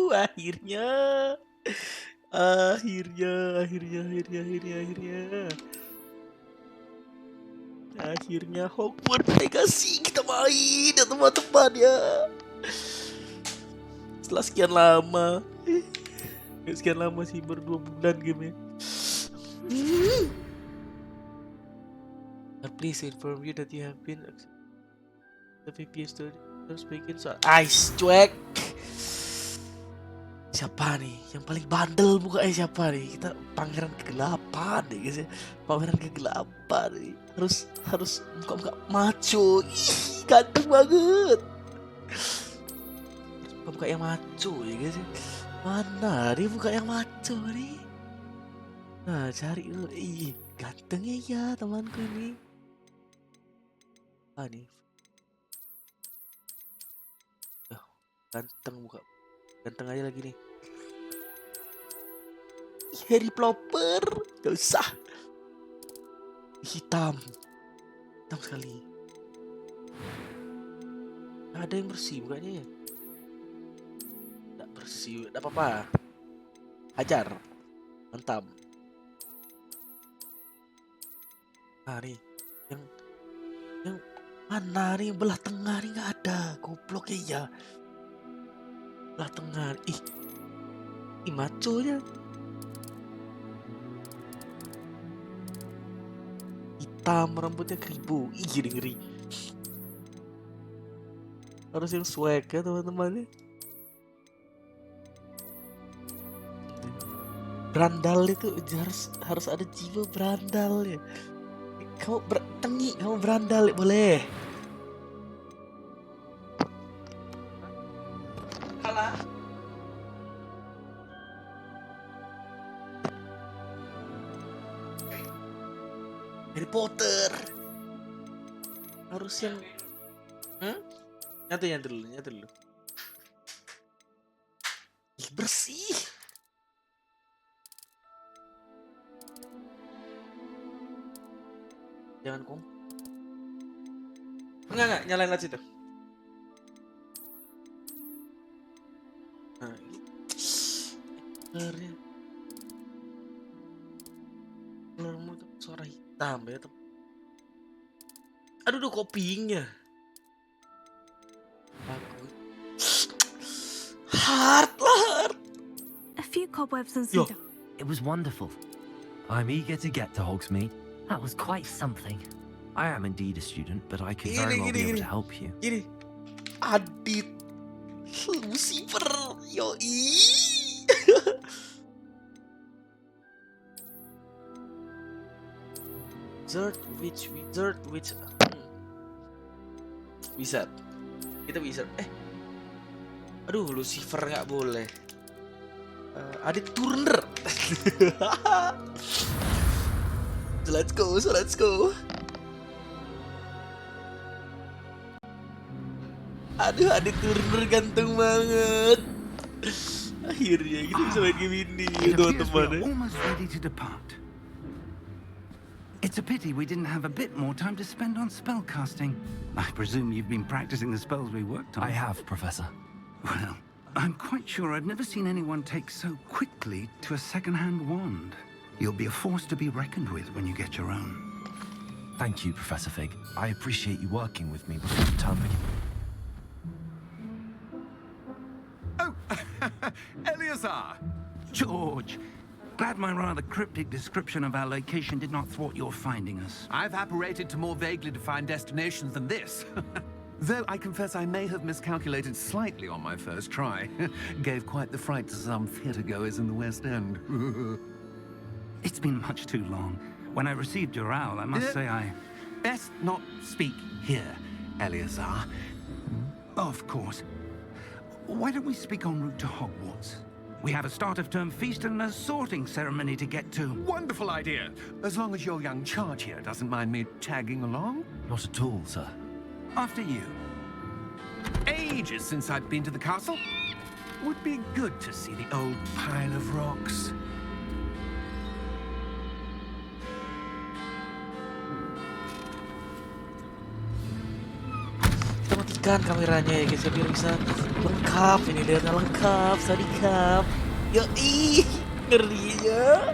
Akhirnya. Akhirnya Hogwarts Makasih kita main ya teman-teman ya. Setelah sekian lama. Sekian lama sih, baru 2 bulan game ya. Please inform you that you have been the VPN study terus bikin soal ice cuek. Siapa nih yang paling bandel mukanya, siapa nih? Kita pangeran kegelapan nih guys ya. Pangeran kegelapan nih. Harus muka maco. Ih, ganteng banget. Muka yang maco ya guys ya. Mana nih muka yang maco nih? Nah, cari dulu. Ih, gantengnya ya temanku ini. Ah nih. Ganteng muka. Ganteng aja lagi nih. Harrypotter. Gak usah. Hitam sekali. Ada yang bersih mukanya ya? Nggak bersih, nggak apa-apa. Hajar. Mantap. Nah nih, yang mana nih, yang belah tengah nih nggak ada. Goblok ya. Belah tengah. Ih maconya. Hitam, rambutnya keribu. Ih, ngeri. Harus yang swag ya teman-teman. Berandal itu harus ada jiwa berandal ya. Kamu kamu berandal ya, boleh. Kalah. Harrypotter. Harus yang nyatu dulu. Ih, bersih. Jangan enggak, nyalain light situ. Nah, colormu tuh suara hitam ya. Aduh, copyingnya bagus. Hard. A few cobwebs and Cita. It was wonderful. I'm eager to get to Hogsmeade. That was quite something. I am indeed a student, but I could very well be able to help you. Ini Adit Lucifer, yoi. Wizard. Kita wizard. Aduh, Lucifer nggak boleh. Adit Turner. Let's go. Aduh, Adit Turner ganteng banget. Akhirnya kita bisa main game ini, teman-teman. Almost ready to depart. It's a pity we didn't have a bit more time to spend on spellcasting. I presume you've been practicing the spells we worked on. I have, Professor. Well, I'm quite sure I've never seen anyone take so quickly to a second-hand wand. You'll be a force to be reckoned with when you get your own. Thank you, Professor Fig. I appreciate you working with me before the term begins. Oh, Eleazar! George! Glad my rather cryptic description of our location did not thwart your finding us. I've apparated to more vaguely defined destinations than this. Though I confess I may have miscalculated slightly on my first try. Gave quite the fright to some theatre-goers in the West End. It's been much too long. When I received your owl, I must say I... Best not speak here, Eleazar. Of course. Why don't we speak en route to Hogwarts? We have a start-of-term feast and a sorting ceremony to get to. Wonderful idea. As long as your young charge here doesn't mind me tagging along. Not at all, sir. After you. Ages since I've been to the castle. Would be good to see the old pile of rocks. Kita mati. posisikan kameranya ya guys ya, biar bisa lengkap ini, lihatnya lengkap, sadikap. Yo ih, ngerinya.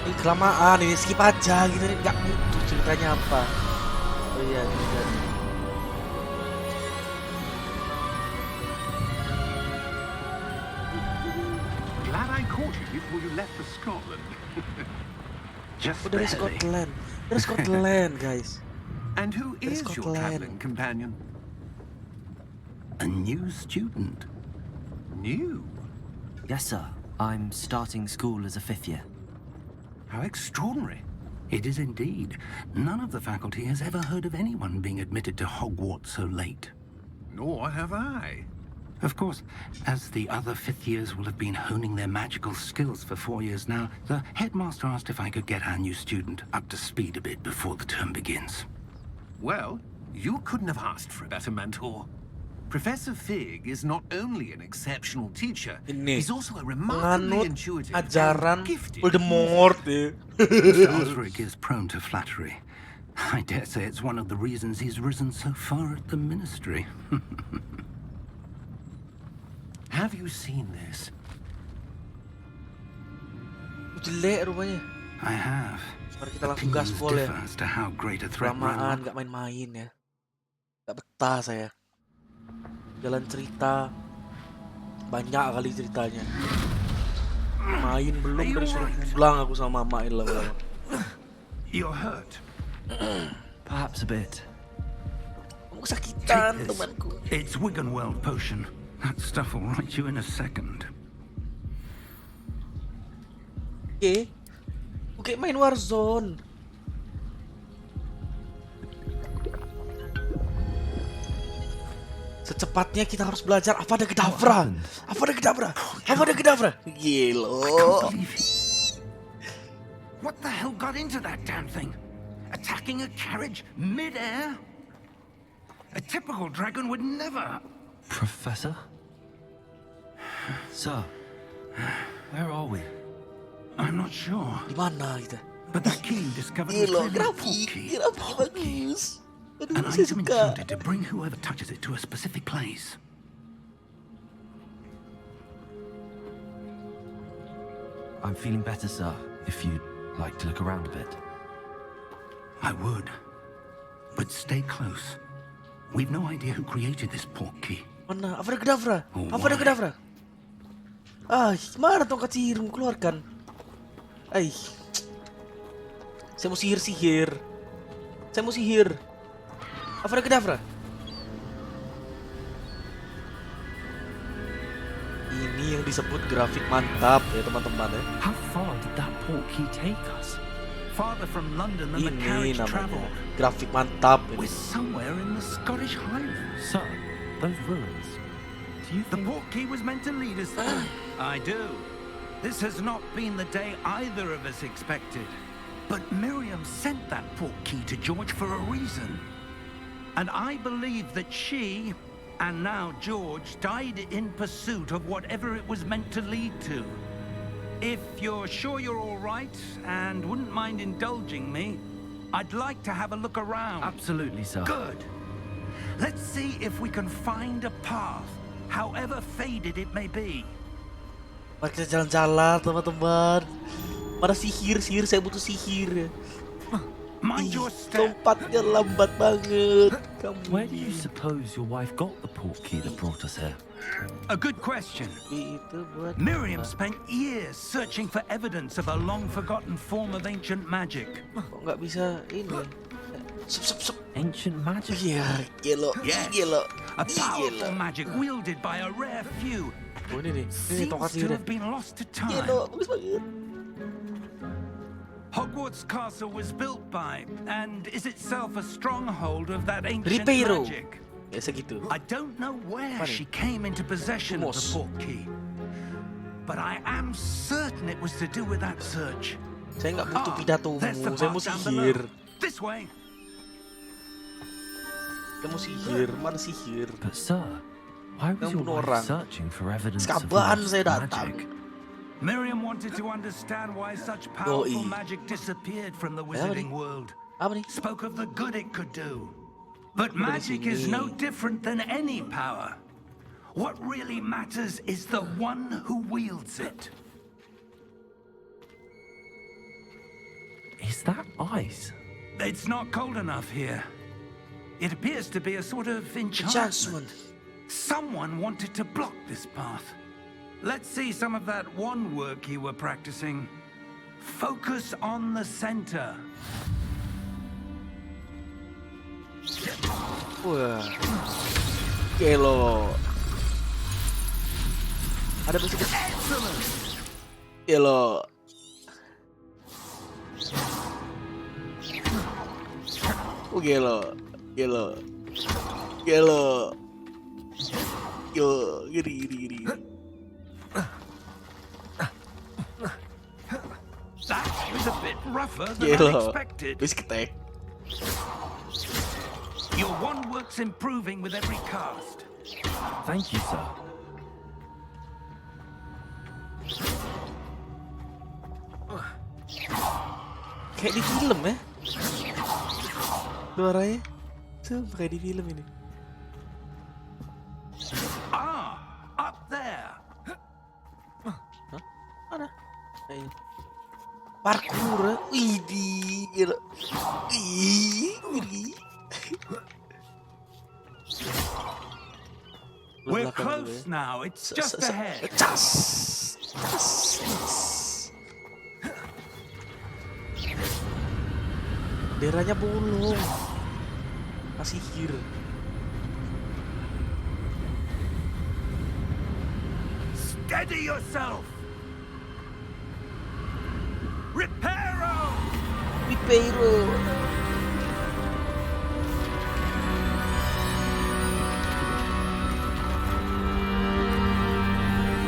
Ini kelamaan, ini skip aja gitu, nggak mutu ceritanya apa. Oh iya, ini kan. Glad I caught you before you left for Scotland. Just Oh, dari barely. Scotland. Dari Scotland, guys. And who Dari is your Scotland. traveling companion? A new student. New? Yes, sir. I'm starting school as a 5th year. How extraordinary. It is indeed. None of the faculty has ever heard of anyone being admitted to Hogwarts so late. Nor have I. Of course, as the other 5th years will have been honing their magical skills for 4 years now, the headmaster asked if I could get our new student up to speed a bit before the term begins. Well, you couldn't have asked for a better mentor. Professor Fig is not only an exceptional teacher, Ini he's also a remarkably penganut intuitive ajaran and gifted Voldemort ya. Osric is prone to flattery. I dare say it's one of the reasons he's risen so far at the ministry. Have you seen this? Jelek rupanya. I have. Mari kita langsung Opinions gaspol ya. differ as to how great a threat might Kelamaan, look. nggak main-main ya. Nggak betah saya. Jalan cerita banyak kali ceritanya. Main belum dari suruh pulang aku sama mama lama-lama. You're hurt. Perhaps a bit. Kamu kesakitan Take this. temanku. It's Wiggenweld potion. That stuff will right you in a second. Oke, main Warzone. Secepatnya kita harus belajar apa ada kedavra. Apa ada kedavra? Apa ada kedavra? Gila. What the hell got into that damn thing? Attacking a carriage mid-air? A typical dragon would never. Professor? Sir, where are we? I'm not sure. Di mana kita? But that key discovered was Gila, clearly a grafik port key. bagus. An Aduh, saya item suka. encoded to bring whoever touches it to a specific place. I'm feeling better, sir, if you'd like to look around a bit. I would. But stay close. We've no idea who created this port key. Mana? Apa ada kedavra? Oh, Apa ada why? kedavra? Mana tongkat sihirmu? Keluarkan. Saya mau sihir. Saya mau sihir. Apa ada kedavra? Ini yang disebut grafik mantap ya teman-teman ya. How far did that port key take us? Farther from London than the Ini carriage namanya travelled. grafik mantap We're ini. somewhere in the Scottish Highlands. Sir, those ruins. Do you The think... port key was meant to lead us there. I do. This has not been the day either of us expected. But Miriam sent that port key to George for a reason. And I believe that she, and now George, died in pursuit of whatever it was meant to lead to. If you're sure you're all right and wouldn't mind indulging me, I'd like to have a look around. Absolutely, sir. Good. Let's see if we can find a path, however faded it may be. Mari kita jalan-jalan teman-teman. Mana sihir, saya butuh sihir. Mind your step. Lompatnya lambat banget. Kamu Where do you suppose your wife got the port key that brought us here? A good question. itu buat Miriam spent years searching for evidence of a long-forgotten form of ancient magic. kok nggak bisa ini? Sup. Ancient magic? Iya, gelo, Yes. gelo, A powerful gelo. magic wielded by a rare few. Oh ini nih Seems tongkat to sihirnya. have been lost to time. Gelo, bagus banget. Hogwarts Castle was built by, and is itself a stronghold of that ancient Ribeiro. magic. Biasa gitu. I don't know where Funny. she came into possession of the Lumos. portkey, but I am certain it was to do with that search. Saya nggak butuh pidatomu, there's the saya mau path down sihir. below. This way. Saya mau sihir, mana sihir? But sir, why was Yang your bunuh wife orang. searching for evidence of Sekabahan lost saya datang. magic? Miriam wanted to understand why such powerful Yoi. magic disappeared from the Apa wizarding nih? world. Apa nih? Spoke of the good it could do. But Dari magic is sini. no different than any power. What really matters is the one who wields it. Is that ice? It's not cold enough here. It appears to be a sort of enchantment. Enchantment. Someone wanted to block this path. Let's see some of that wand work you were practicing. Focus on the center. Wah. Gelo. Ada musik. Excellent. Gelo. Gelo. Gelo. Gelo. Yo, gini. That was a bit rougher than Gelo. unexpected. Musik ketek. Your wand work's improving with every cast. Thank you, sir. Kayak di film ya. Suaranya tuh kayak di film ini. Ah, up there. Mana? Ayo. Parkour. Widih, gila. Widih. We're close now. It's just ahead. Cas. Deranya bolong. Masih sihir. Steady yourself. Reparo. Ribeiro.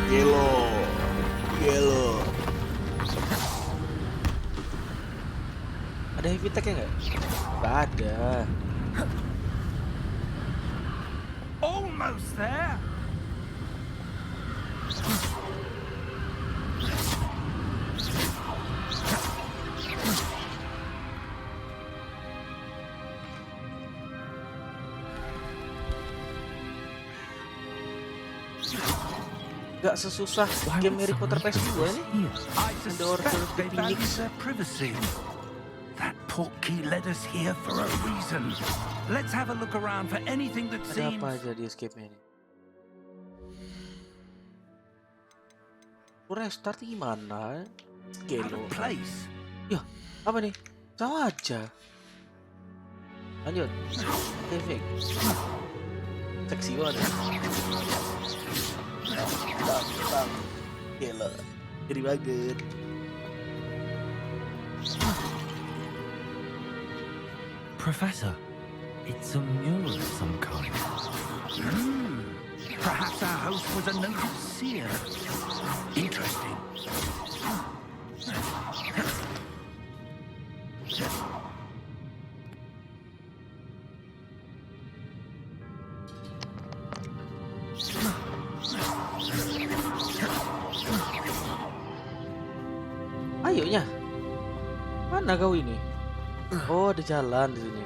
Gelo. Ada heavy tech ya nggak? Nggak ada. Almost there. Nggak sesusah game Harrypotter PS2 ini. I The Order suspect of the they value Phoenix. their privacy. That portkey led us here for a reason. Let's have a look around for anything that Ada seems... apa aja di escape-nya ini? Restart gimana? out Gelo. of place. Yah, apa nih? Sama aja. Lanjut. Saving. Seksi banget. Bang. Gelo. Gede banget. Professor, it's a mural of some kind. Perhaps our host was a noted seer. Interesting. Ayonya. Mana kau ini? Oh, ada jalan di sini.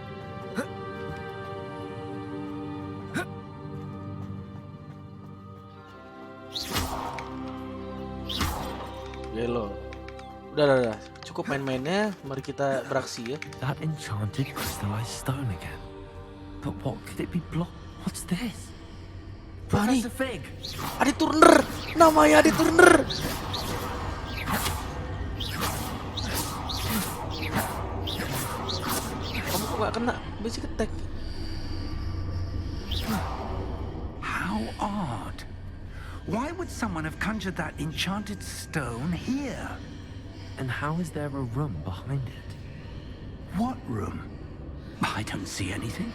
Gelo. Udah. Cukup main-mainnya. Mari kita beraksi ya. That enchanted crystallized stone again. But what could it be blocked? What's this? Wah, nih. Professor Fig. Adi Turner. Namanya Adi Turner. Kamu kok gak kena basic attack? How odd. Why would someone have conjured that enchanted stone here? And how is there a room behind it? What room? I don't see anything.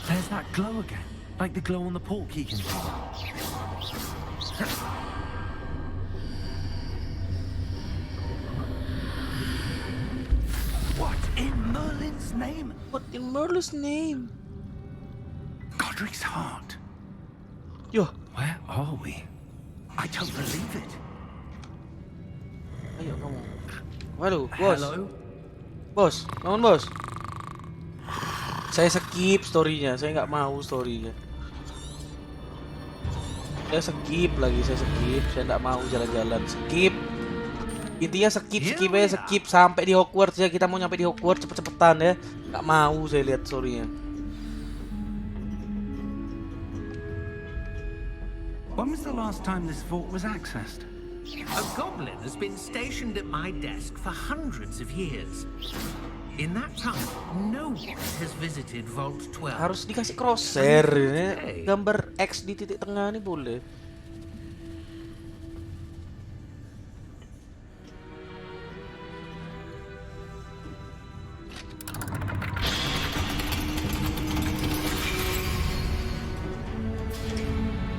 There's that glow again, like the glow on the portkey container. What in Merlin's name? What in Merlin's name? Godric's heart. Yo, Where are we? I don't believe it. ayo kamu. Halo, bos. Hello? Bos, bangun bos. Saya skip storynya, saya nggak mau storynya. Saya skip lagi, saya nggak mau jalan-jalan, skip. Intinya skip sampai di Hogwarts ya, kita mau nyampe di Hogwarts cepet-cepetan ya. Nggak mau saya lihat storynya. When was the last time this vault was accessed? A goblin has been stationed at my desk for hundreds of years. In that time, no one has visited Vault 12. Harus dikasih crosshair ini, gambar X di titik tengah nih boleh.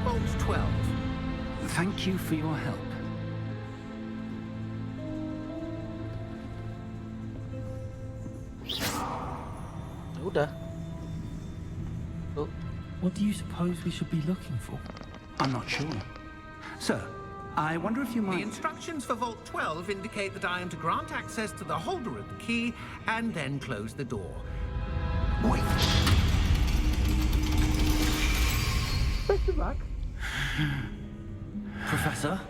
Vault 12. Thank you for your help. Ya udah. Tuh. What do you suppose we should be looking for? I'm not sure. Sir, I wonder if you The might... instructions for Vault 12 indicate that I am to grant access to the holder of the key and then close the door. Wait. Professor?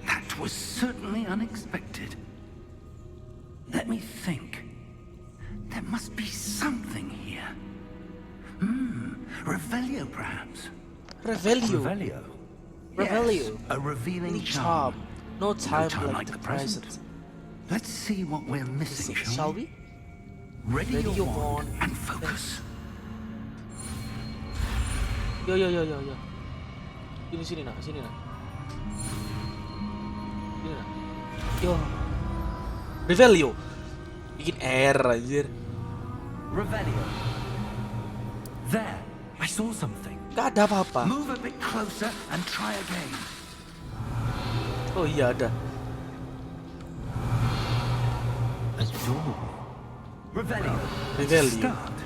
That was certainly unexpected. Let me think. There must be something here. Revelio, perhaps. Revelio. Revelio? Revelio. Yes, a revealing Charm. charm. No time, time like the present. Let's see what we're missing, Shall we? Ready Ready your your wand wand and focus. Yo. Sini nak. Sini nak. Yo. Revelio. Bikin air anjir. Revelio. There, I saw something. Gak ada apa-apa. Move a bit closer and try again. Oh iya ada. A door. Revelio. Revelio. Start.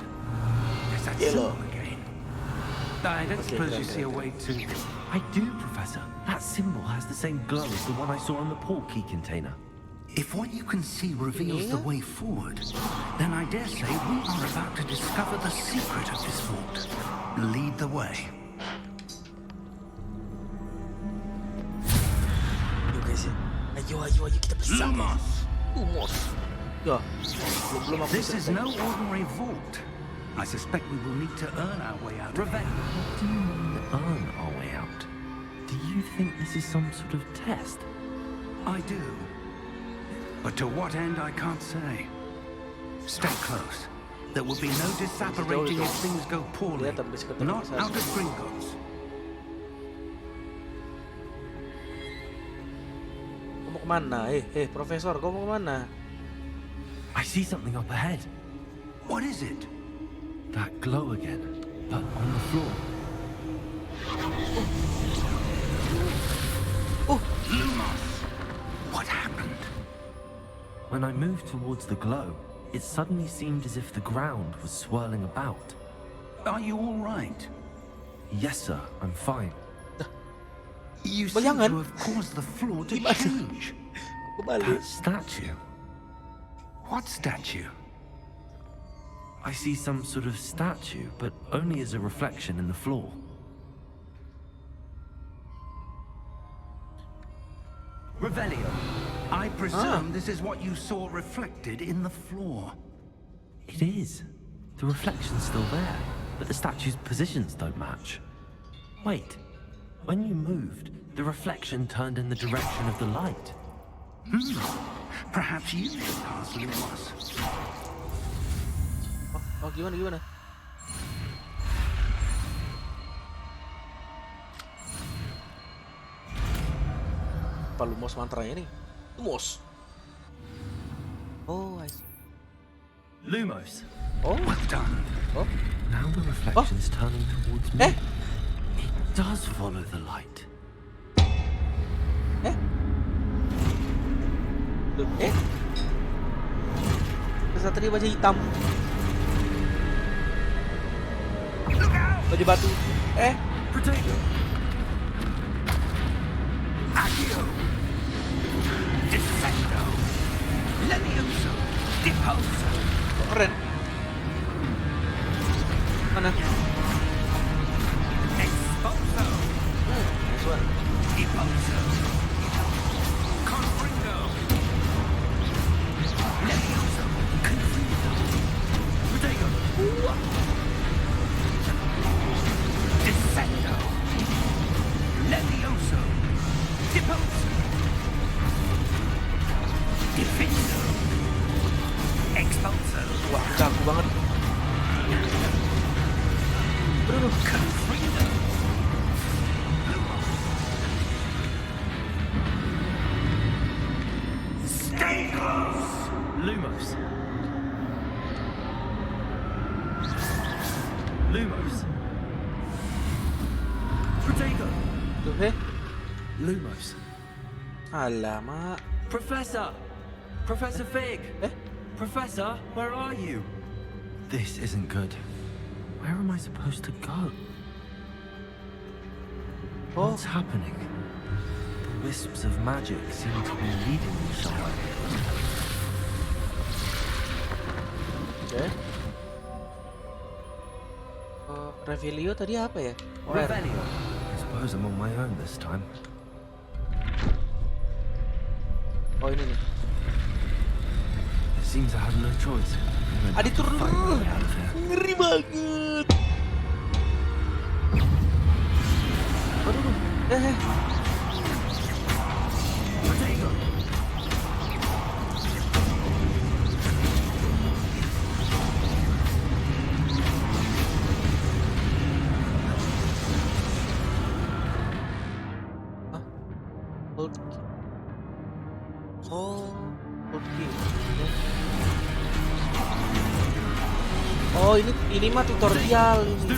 There's that Yellow. symbol again. I don't suppose you see a way to... I do, Professor. That symbol has the same glow as the one I saw on the portkey container. If what you can see reveals the way forward, then I dare say we are about to discover the secret of this vault. Lead the way. Ayo guys ya. Ayo kita bersama. Lumos. Ya. Belum aku This is selesai. no ordinary vault. I suspect we will need to earn our way out. Revelio. What do you mean, earn our way out? Do you think this is some sort of test? I do. But to what end, I can't say. Stay close. There will be no disapparating if things go poorly. Not out of Gringotts. Kau mau kemana? Profesor, kau mau kemana? I see something up ahead. What is it? That glow again, but on the floor. Lumos! What happened? When I moved towards the glow, it suddenly seemed as if the ground was swirling about. Are you all right? Yes, sir, I'm fine. You seem Bayangan. to have caused the floor to Gimana? change. Kembali. That statue. What statue? I see some sort of statue, but only as a reflection in the floor. Revelio. I presume this is what you saw reflected in the floor. It is. The reflection's still there, but the statue's positions don't match. Wait. When you moved, the reflection turned in the direction of the light. Perhaps you should ask Lumos. Oh gimana? Apa Lumos mantranya nih? Lumos. Oh, I see. Lumos. Oh, Well done. oh. Now the reflection's turning towards me. Eh? It does follow the light. Loh, kesatria baju hitam. Look out! Baju batu. Protego. Accio! Descendo! Levioso! Deposo! Keren. Mana? Exposo! Nice one. Deposo! Confringo! Levioso! Confringo! Protego. Descendo! Levioso! Deposo! Defendo! Exposo! Wah, jago banget. Aduh. Confringo! Stay close! Lumos. Lumos. Protego. Tuh, Lumos. alamak. Professor! Professor Fig! Eh? Professor, where are you? This isn't good. Where am I supposed to go? Oh. What's happening? The wisps of magic seem to be leading me somewhere. Oke. Revelio tadi apa ya? Revelio. I suppose I'm on my own this time. Oh, ini nih. It seems I have no choice. I'm gonna Adi have to turun fight my dulu. way out of here. Ngeri banget. Aduh. Protego. Hold. Oh, hold key. Oh, ini mah tutorial ini.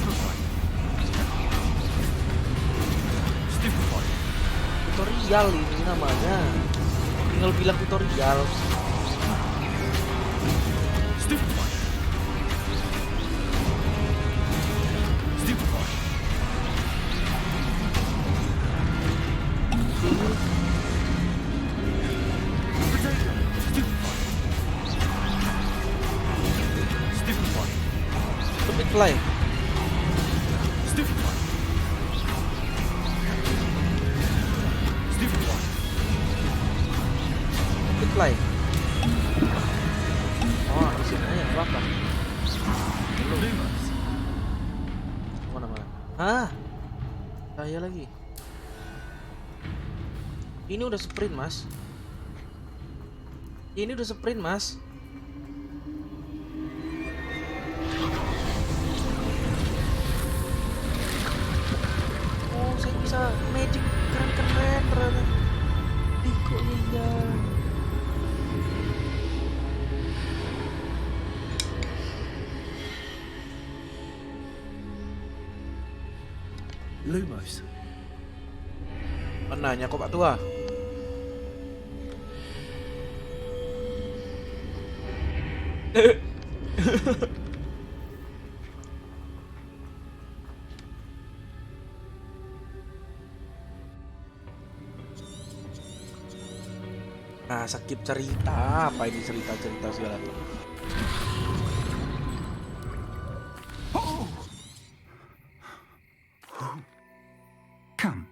Tutorial ini namanya. Tinggal bilang tutorial. Stupid fly. Stupid fly. Oh, di sini aja apa? Mana? Ah, saya lagi. Ini udah sprint, Mas. Ini udah sprint, Mas. Oh, saya bisa magic keren-keren ternyata. Diko ninja. Lumos. Nanya kok Pak Tua? Nah, skip cerita. Apa ini cerita-cerita segala tuh? Come.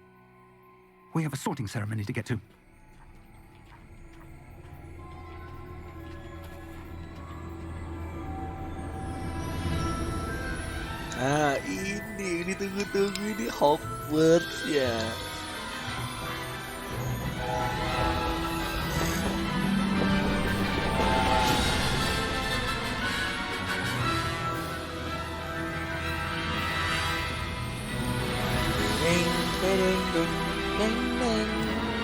We have a sorting ceremony to get to. Nah, ini ditunggu-tunggu ini Hogwarts ya. Deng, deng, deng, deng, deng,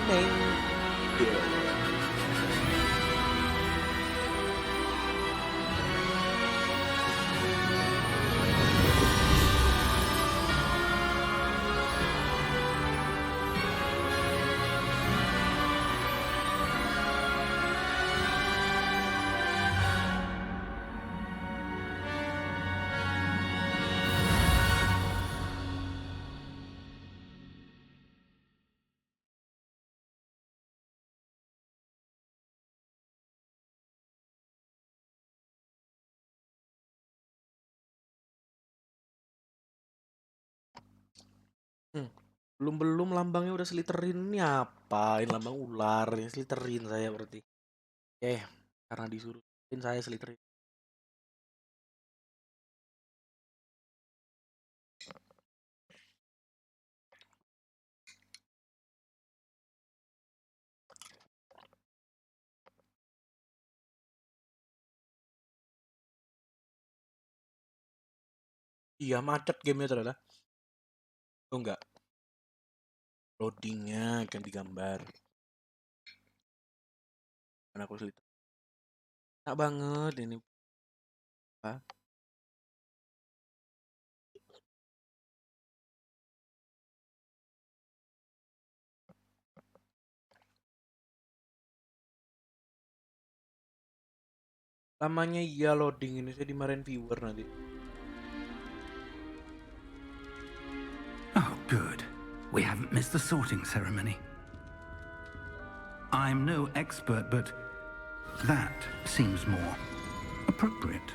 deng. Belum lambangnya udah Slytherin. Ini apa? Ini lambang ular. Ini Slytherin saya berarti. Karena disuruh saya Slytherin. Iya, macet gamenya ternyata. Oh enggak. Loadingnya ganti gambar. Karena aku Slytherin. Enak banget ini. Apa? Lamanya iya loading ini, saya dimarahin viewer nanti. Oh, good. We haven't missed the sorting ceremony. I'm no expert, but that seems more appropriate.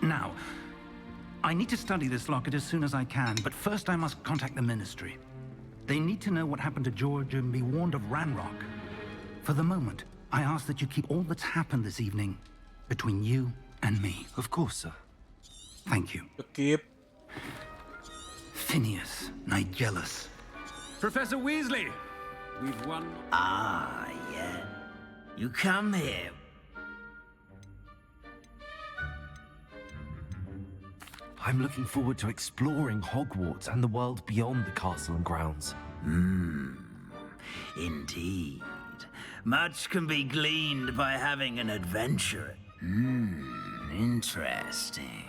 Now, I need to study this locket as soon as I can, but first I must contact the Ministry. They need to know what happened to George and be warned of Ranrock. For the moment, I ask that you keep all that's happened this evening between you and me. Of course, sir. Thank you. Keep. Phineas, Nigellus. Professor Weasley, we've won. Ah, yeah. You come here. I'm looking forward to exploring Hogwarts and the world beyond the castle and grounds. Indeed. Much can be gleaned by having an adventure. Interesting.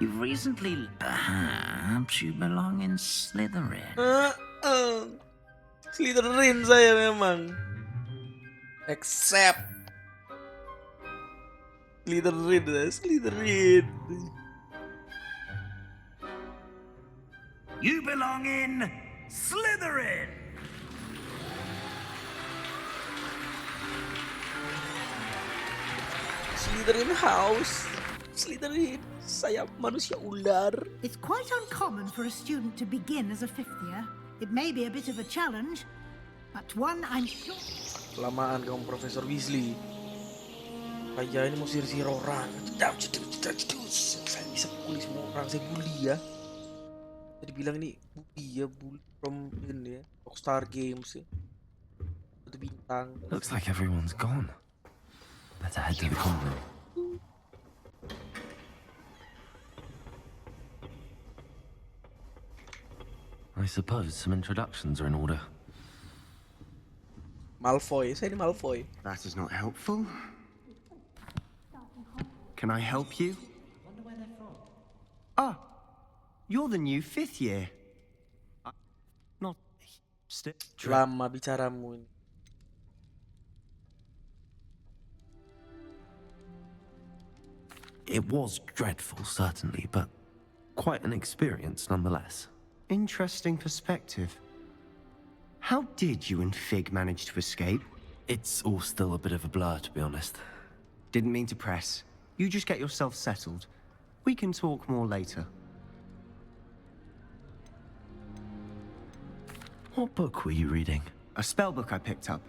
You've recently... Perhaps you belong in Slytherin. Slytherin saya memang. Accept. Slytherin. You belong in Slytherin! Slytherin house. Slytherin. Saya manusia ular. It's quite uncommon for a student to begin as a fifth year. It may be a bit of a challenge, but one I'm sure... Kelamaan kamu Profesor Weasley. Kayak ini mau sihir orang. Saya bisa pukuli semua orang. Saya bully ya. Tadi bilang ini bully from ini ya. Rockstar Games ya. Satu bintang. Looks like everyone's gone. Better head to the common room. I suppose some introductions are in order. Malfoy, saya ini Malfoy. That is not helpful. Can I help you? Ah, you're the new fifth year. Not still. Lama bicaramu ini. It was dreadful, certainly, but quite an experience nonetheless. Interesting perspective. How did you and Fig manage to escape? It's all still a bit of a blur, to be honest. Didn't mean to press. You just get yourself settled. We can talk more later. What book were you reading? A spell book I picked up.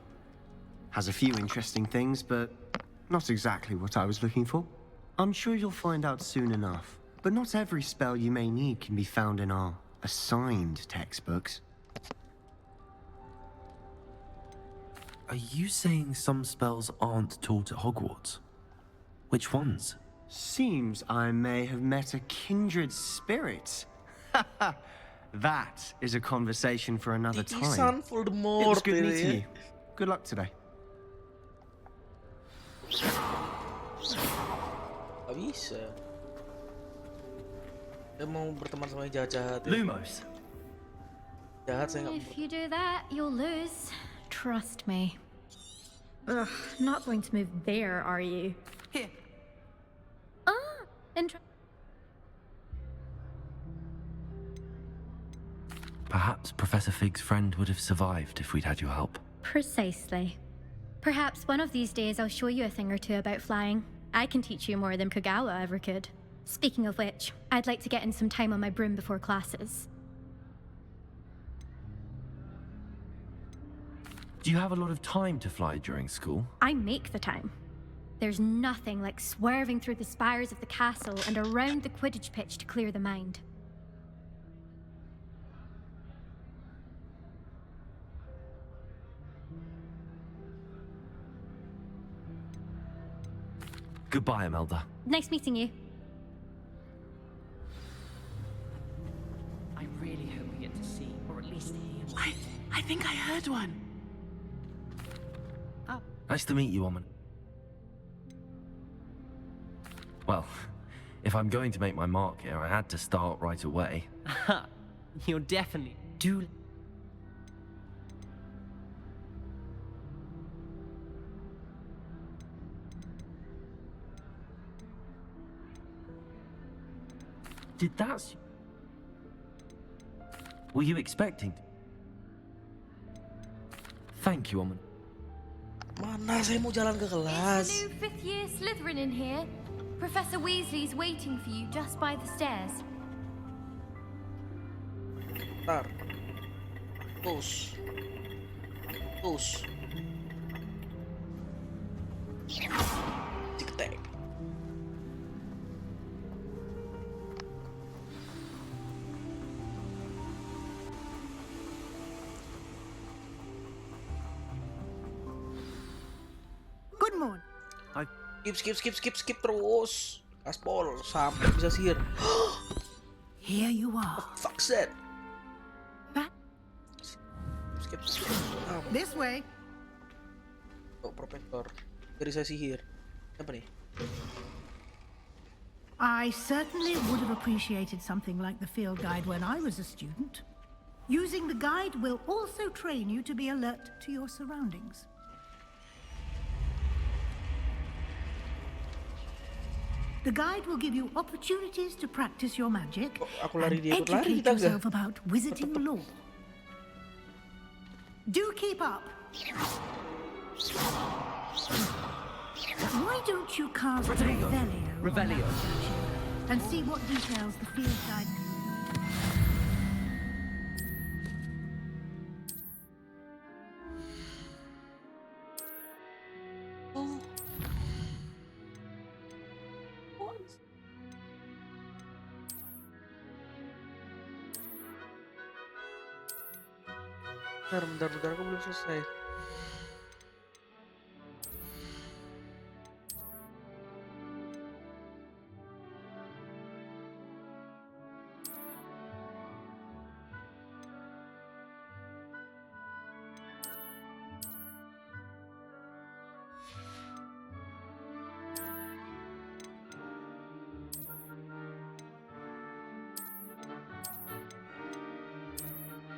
Has a few interesting things, but not exactly what I was looking for. I'm sure you'll find out soon enough. But not every spell you may need can be found in our assigned textbooks. Are you saying some spells aren't taught at Hogwarts? Which ones? Seems I may have met a kindred spirit. That is a conversation for another time. Titisan It Voldemort was good ini meeting ya. you. Good luck today. Gak bisa. Dia mau berteman sama yang jahat-jahat ya. Lumos. Jahat saya nggak. If you do that, you'll lose. Trust me. Ugh, not going to move there, are you? Here. Ah, Perhaps Professor Fig's friend would have survived if we'd had your help. Precisely. Perhaps one of these days I'll show you a thing or two about flying. I can teach you more than Kagawa ever could. Speaking of which, I'd like to get in some time on my broom before classes. Do you have a lot of time to fly during school? I make the time. There's nothing like swerving through the spires of the castle and around the Quidditch pitch to clear the mind. Goodbye, Imelda. Nice meeting you. I really hope we get to see, or at least hear more. I think I heard one. Nice to meet you, woman. Well, if I'm going to make my mark here, I had to start right away. You're definitely do. Did that... Were you expecting... Thank you, woman. Mana saya mau jalan ke kelas. It's the new 5th year Slytherin in here. Professor Weasley's waiting for you just by the stairs. Ntar. Terus. Diketek. Good morning. Skip terus. Aspol sampai bisa sihir. Here you are. Fuck's that? Back Skip. this way. Oh, Profesor. Dari saya sihir. Apa nih? I certainly would have appreciated something like the field guide when I was a student. Using the guide will also train you to be alert to your surroundings. The guide will give you opportunities to practice your magic Aku and lari dia ikut lari educate kita yourself about wizarding lore. Do keep up. Why don't you cast Revelio and see what details the field guide. Bentar, aku belum selesai.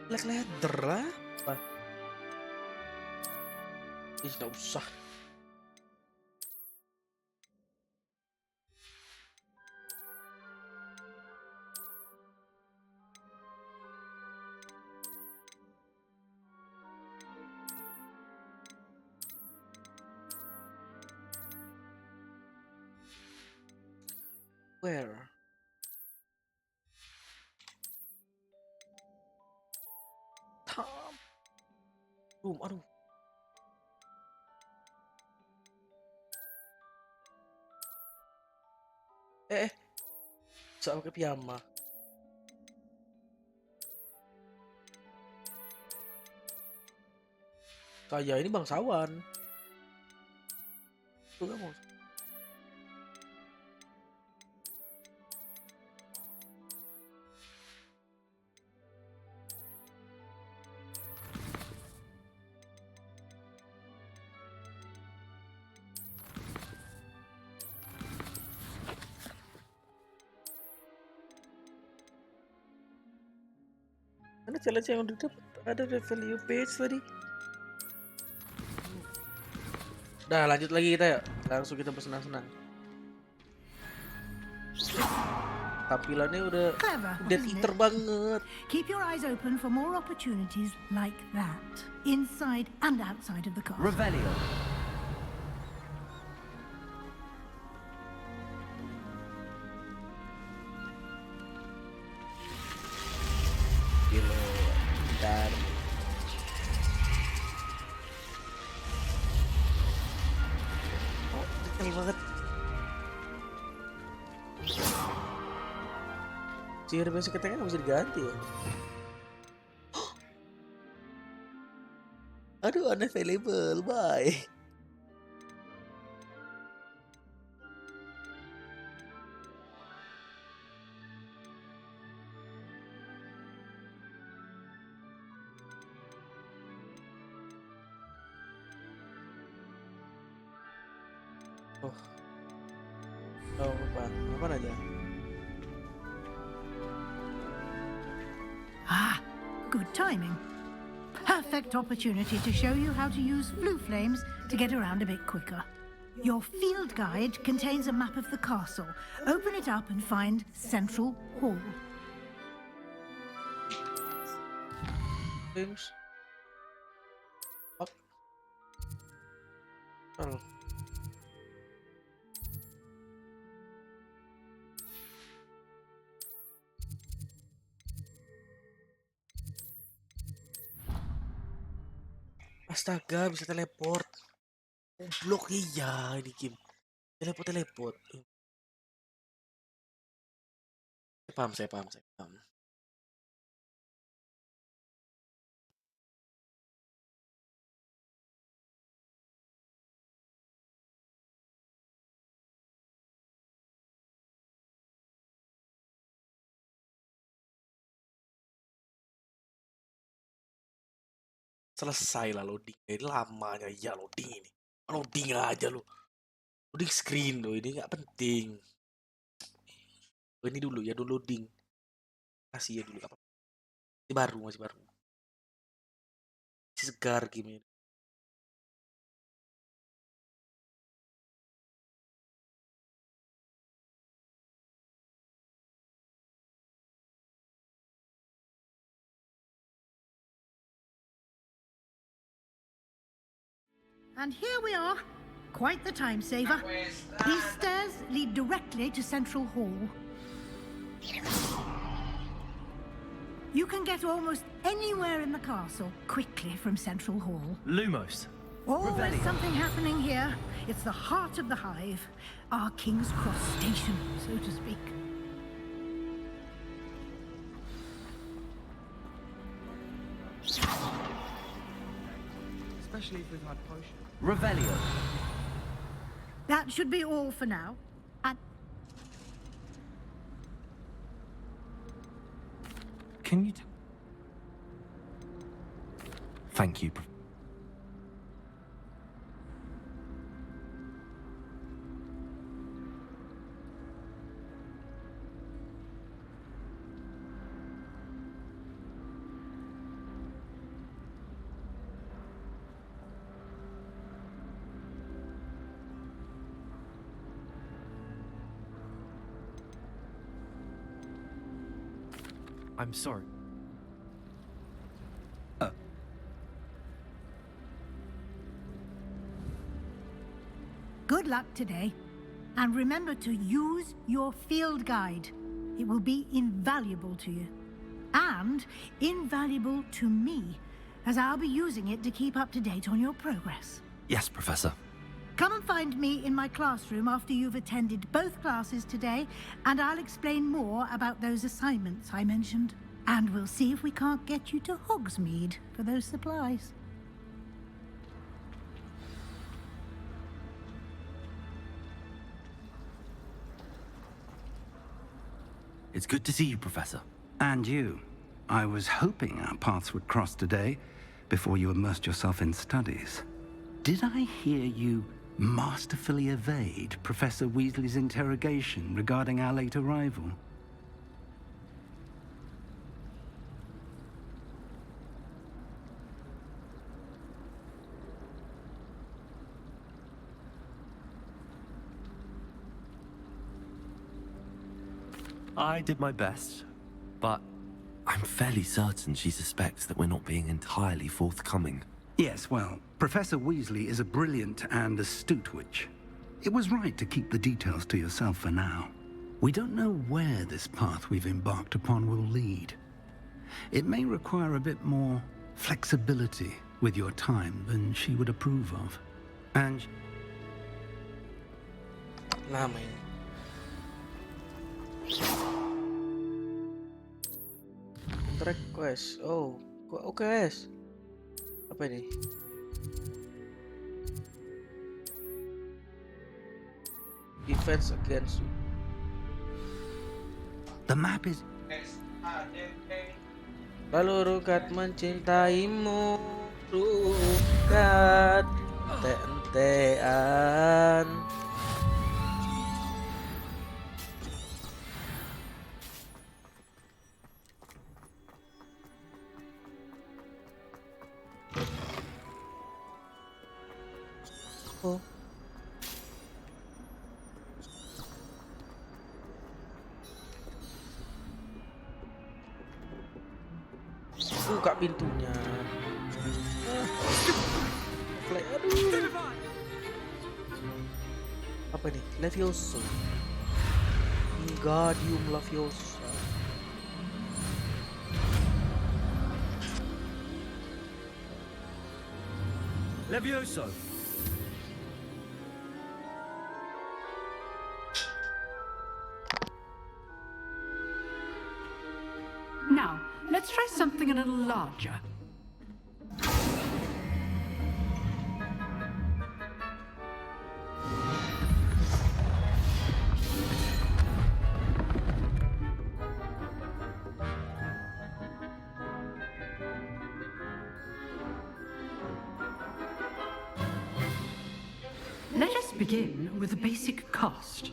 Black leather lah. Apa? Ih, nggak usah. Where? Tom. Aduh. Bisa pakai piyama. Saya ini bangsawan. Tuh mau. Mana challenge yang udah dapet? Ada value page tadi. Dah lanjut lagi kita ya. Langsung kita bersenang-senang. Tampilannya udah dead eater banget. Keep your eyes open for more opportunities like that, inside and outside of the castle. Revelio. Sihir basic attack kan bisa diganti ya. Aduh, unavailable. Bye. Oh, apa aja? Ah, good timing. Perfect opportunity to show you how to use blue flames to get around a bit quicker. Your field guide contains a map of the castle. Open it up and find Central Hall. Flames. Up. Oh. Astaga, bisa teleport. Goblok iya ini game. Teleport. Saya paham. Selesai lah loading. Ini lamanya ya loading ini. Loading aja lu. Loading screen loh, ini nggak penting. Oh, ini dulu ya, dulu loading. Kasih ya dulu apa? Masih baru. Masih segar game ini. And here we are. Quite the time saver. These stairs lead directly to Central Hall. You can get almost anywhere in the castle quickly from Central Hall. Lumos. Always something happening here. It's the heart of the hive. Our King's Cross station, so to speak. Especially if we've had potion. Revelio. That should be all for now. And Can you Thank you. I'm sorry. good luck today. And remember to use your field guide. It will be invaluable to you. And invaluable to me, as I'll be using it to keep up to date on your progress. Yes, Professor. Come and find me in my classroom after you've attended both classes today, and I'll explain more about those assignments I mentioned. And we'll see if we can't get you to Hogsmeade for those supplies. It's good to see you, Professor. And you. I was hoping our paths would cross today, before you immersed yourself in studies. Did I hear you masterfully evade Professor Weasley's interrogation regarding our late arrival? I did my best, but I'm fairly certain she suspects that we're not being entirely forthcoming. Yes, well, Professor Weasley is a brilliant and astute witch. It was right to keep the details to yourself for now. We don't know where this path we've embarked upon will lead. It may require a bit more flexibility with your time than she would approve of. And... Track quest. Oh, quest. Apa ini? Defense against you. The map is... Lalu Rukat mencintaimu, Rukat ente-entean. Oh. Buka pintunya. Aduh. Apa ini? Levioso. Wingardium Leviosa. Levioso. Now, let's try something a little larger. Let us begin with the basic cast.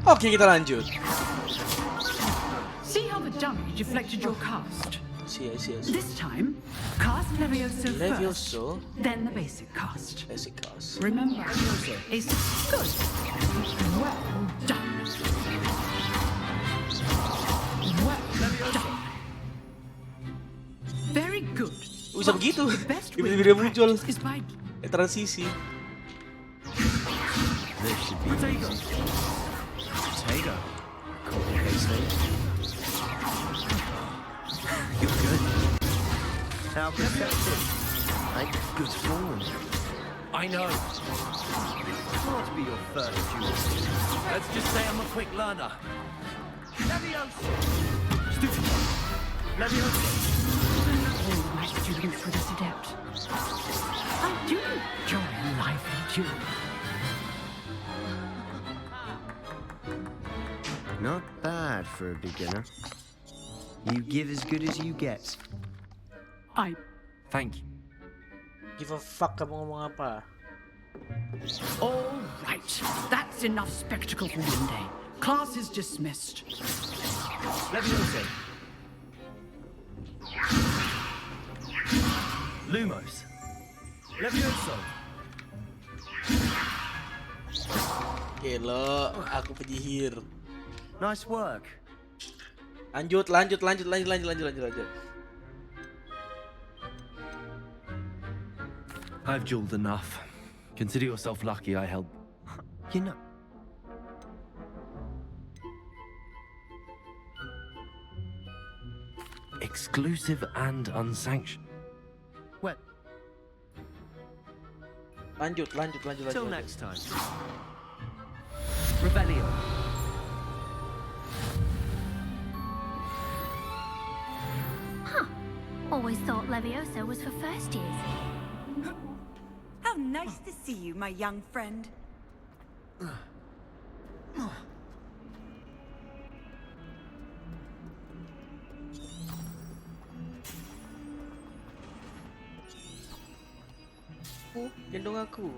Oke, kita lanjut. See how the dummy deflected your cast? See. This time, cast Levioso Levioso. first, then the basic cast. Basic cast. Remember, is good. Well done. Well done. Very good. Bisa begitu. The best way Tiba-tiba dia to muncul. practice is by Transisi. This should be Potato. You're good. How perceptive. Like good form. I know. Can't be your first duel. Let's just say I'm a quick learner. Levioso. Stupid. Levioso. all my students for this adept. I do enjoy life and duel. Not bad for a beginner. You give as good as you get. Thank you. Give a fuck kamu ngomong apa? All right, that's enough spectacle for one day. Class is dismissed. Levioso. Lumos. Levioso. Gelo, aku penyihir. Nice work. Lanjut. I've dueled enough. Consider yourself lucky I held. You know, exclusive and unsanctioned. Well, Lanjut. Till next time. Revelio. Always thought Levioso was for first years. How nice to see you, my young friend. Gendong aku.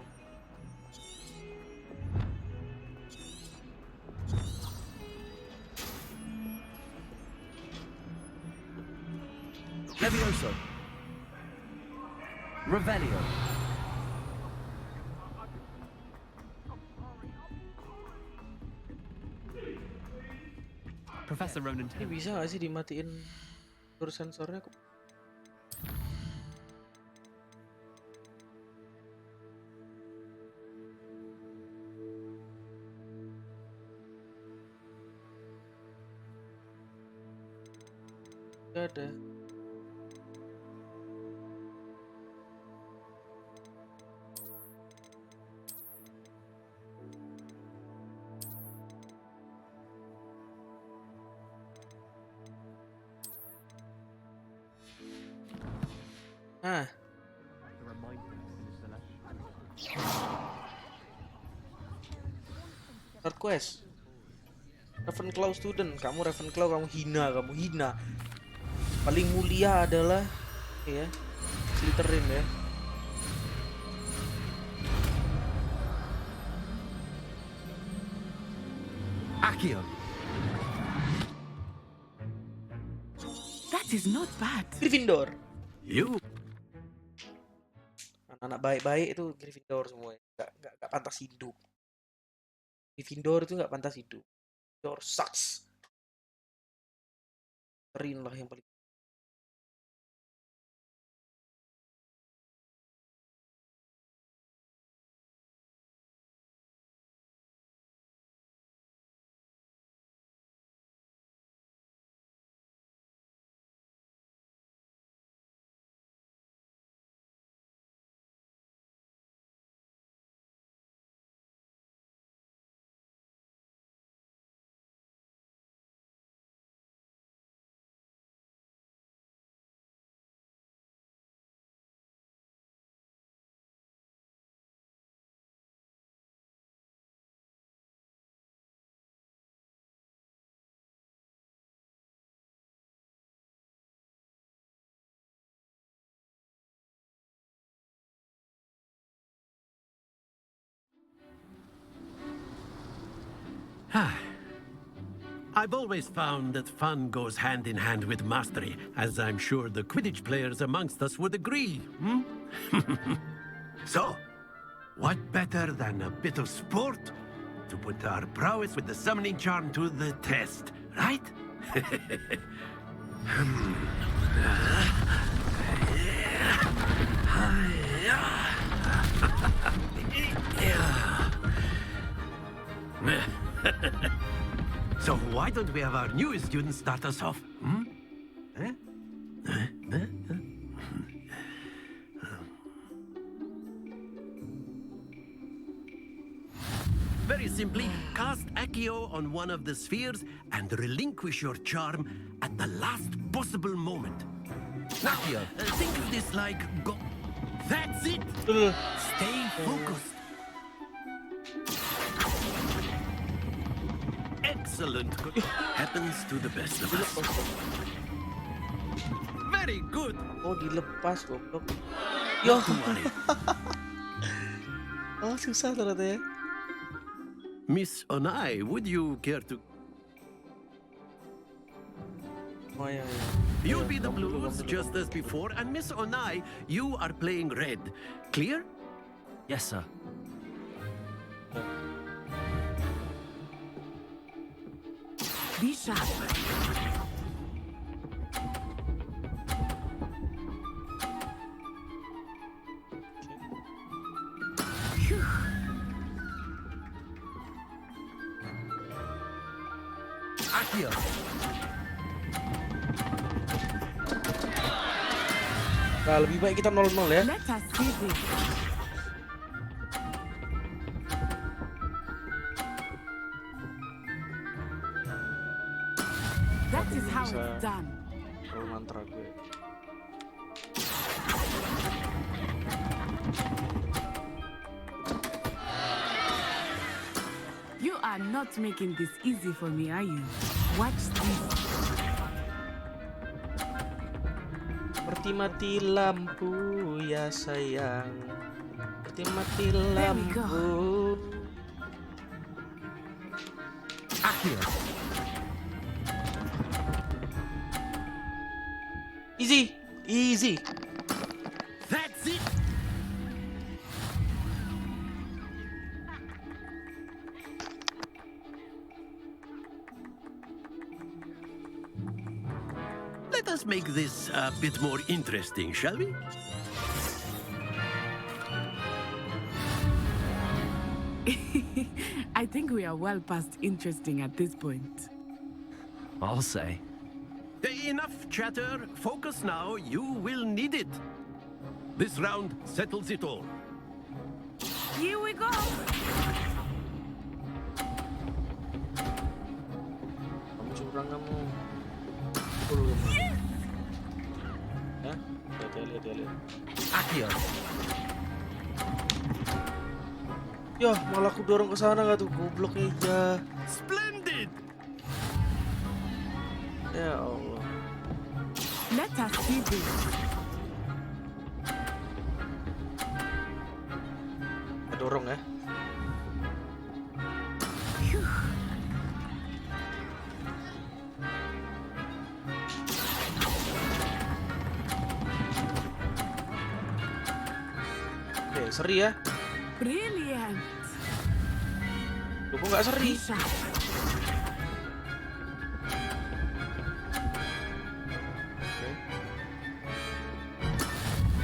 Levioso. Revelio. Professor Ronan Ini bisa gak sih dimatiin turun sensornya? Gak ada. Ah. Third quest. Ravenclaw student, kamu Ravenclaw, kamu hina. Paling mulia adalah ya, Slytherin ya. Accio. That is not bad. Gryffindor. You. Anak-anak baik-baik itu Gryffindor semua. Gak pantas hidup. Gryffindor itu gak pantas hidup. Gryffindor sucks. Slytherin lah yang paling. I've always found that fun goes hand in hand with mastery, as I'm sure the Quidditch players amongst us would agree, So, what better than a bit of sport to put our prowess with the summoning charm to the test, right? So why don't we have our newest student start us off? Very simply, cast Accio on one of the spheres and relinquish your charm at the last possible moment. Accio, think of this like go. That's it. Stay focused. Excellent. Happens to the best of us. Very good. Oh, dilepas goblok. Yo. Oh, susah ternyata ya. Miss Haaaiii, would you care to... Oh ya. You'll be the blues just as before, and Miss Haaaiii, you are playing red. Clear? Yes, sir. Be sharp. Accio. Nah, lebih baik kita 0-0 ya. Let us see this. That is how it's done. Oh, mantra gue. You are not making this easy for me, are you? Watch this. Mati lampu ya sayang. Mati There we go. lampu. Akio. Easy. That's it! Let us make this a bit more interesting, shall we? I think we are well past interesting at this point. I'll say. Enough chatter. Focus now. You will need it. This round settles it all. Here we go. Kamu curang kamu. Pukul kamu. Yes! Ya, lihat. Akio. Yah, malah aku dorong ke sana nggak tuh, goblok aja. Splendid! Ya Allah. Let us see this. Kita dorong ya. Oke, seri ya. Brilliant. Lu kok nggak seri? Bisa.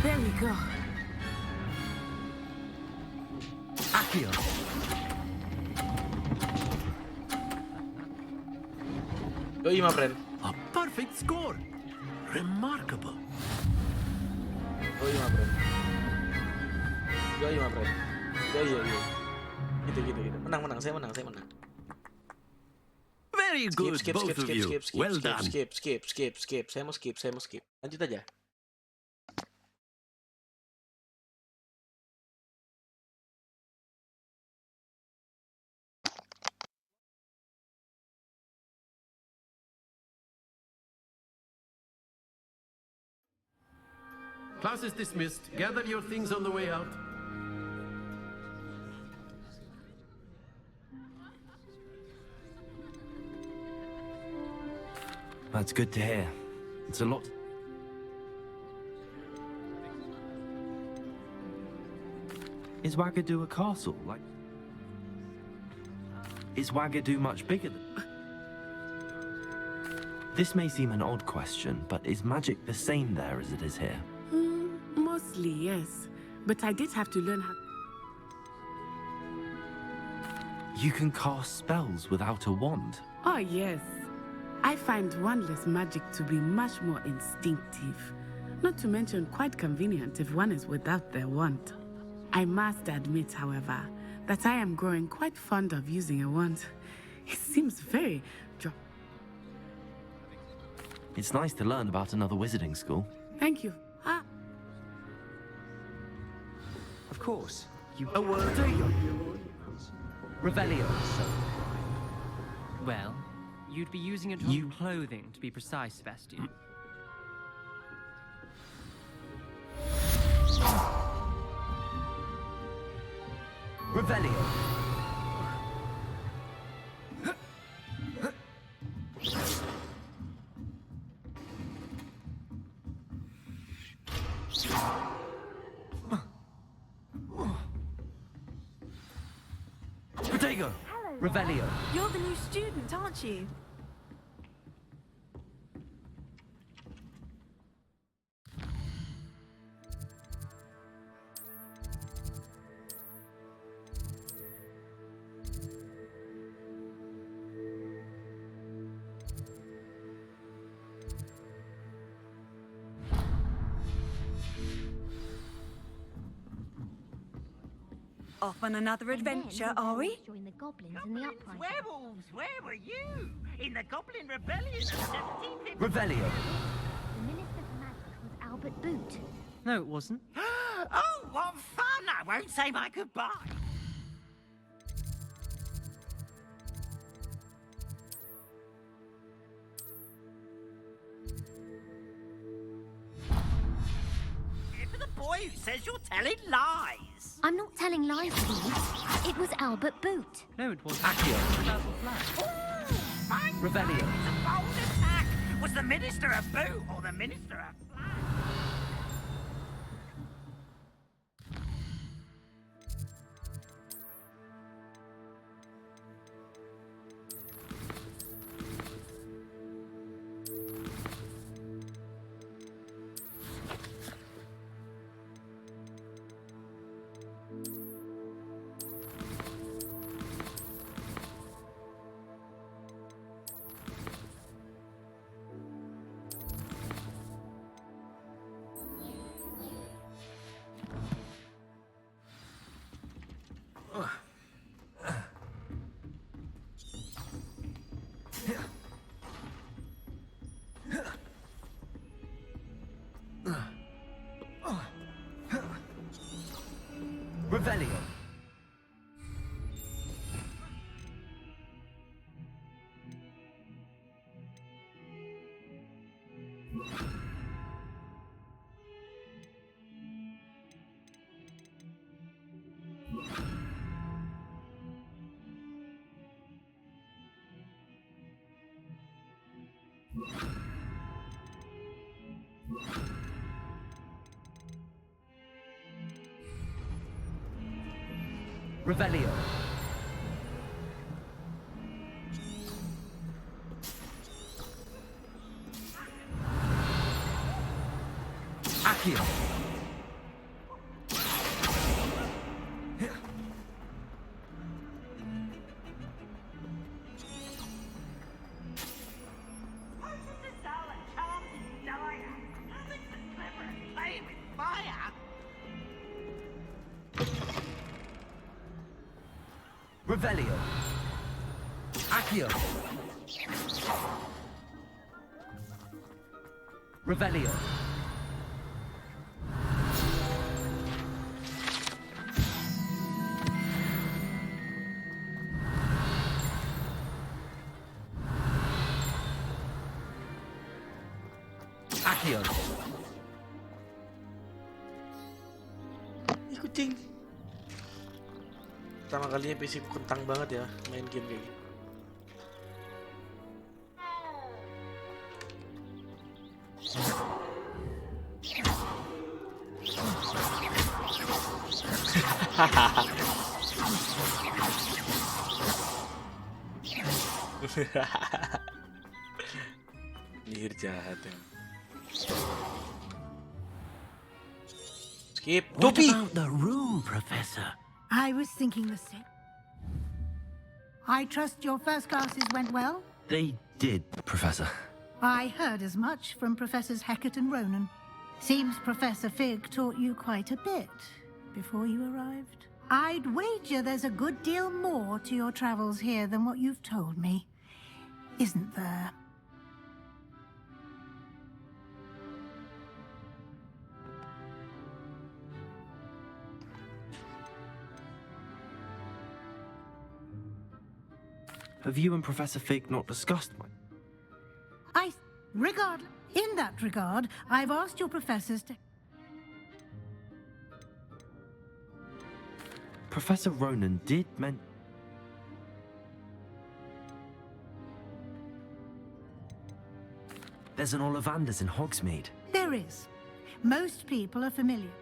There we go. Akio. Yoi, my friend. A perfect score. Remarkable. Yoi, my friend. Yoi. Gitu. Menang. Saya menang. Very good, both of you. Well done. Skip. Saya mau skip. Lanjut aja. Class is dismissed. Gather your things on the way out. That's good to hear. It's a lot. Is Wagadu a castle? Like, is Wagadu much bigger than... This may seem an odd question, but is magic the same there as it is here? Mostly, yes. But I did have to learn how... You can cast spells without a wand. Oh, yes. I find wandless magic to be much more instinctive. Not to mention quite convenient if one is without their wand. I must admit, however, that I am growing quite fond of using a wand. It seems very... It's nice to learn about another wizarding school. Thank you. Of course. A word to you. Revelio. Well, you'd be using it on clothing, to be precise, Sebastian. Revelio. Protego. Revelio. You're the new student, aren't you? Off on another adventure, are we? Join the goblins in the uprising. Werewolves, where were you? In the Goblin Rebellion of 1750. Revelio. The Minister for Magic was Albert Boot. No, it wasn't. Oh, what fun! I won't say my goodbye. For the boy who says you're telling lies. I'm not telling lies, please. It was Albert Boot. No, it wasn't. Accio. Basil Flash. My Revelio. It's a bold attack. Was the Minister a boot or the Minister a flash? Revelio. Revelio. Accio. Revelio. Accio. Revelio. Accio. Ih kucing. Pertama kalinya PC ku kentang banget ya main game kayak gitu. Nihir jahat ya. Skip. What Topi. about the room, Professor? I was thinking the same. I trust your first classes went well? They did, Professor. I heard as much from Professors Hecat and Ronan. Seems Professor Fig taught you quite a bit before you arrived. I'd wager there's a good deal more to your travels here than what you've told me. Isn't there? Have you and Professor Fig not discussed my... In that regard, I've asked your professors to... Professor Ronan did There's an Ollivanders in Hogsmeade. There is. Most people are familiar.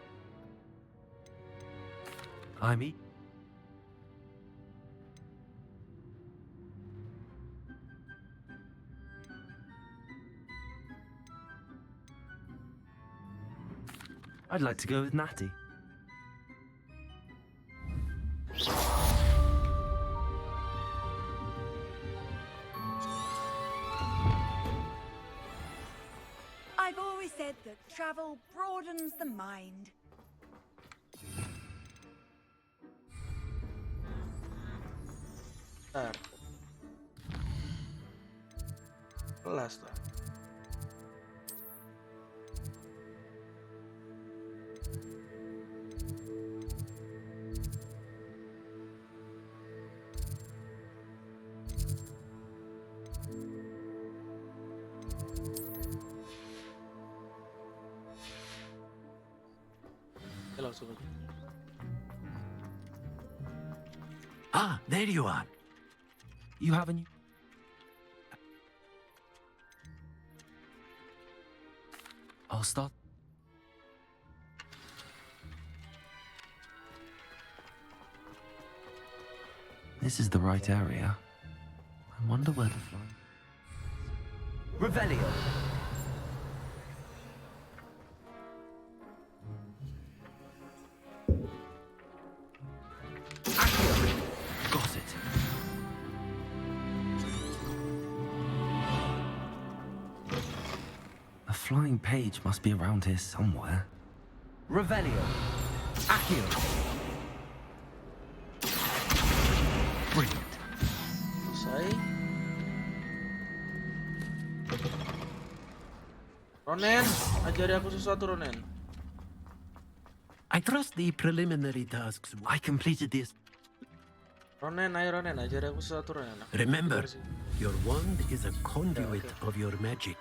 Haaaiii. I'd like to go with Natty. I've always said that travel broadens the mind. Bentar. Kelas lah. Ya, langsung aja. Ah, there you are. You have a new... I'll start. This is the right area. I wonder where the fly... Revelio. Got it. A flying page must be around here somewhere. Revelio. Accio. Brilliant. Selesai. Ronen, ajari aku sesuatu, Ronen. I trust the preliminary tasks. I completed this. Ronen, ayo Ronen, ajari aku sesuatu, Ronen. Remember, your wand is a conduit of your magic.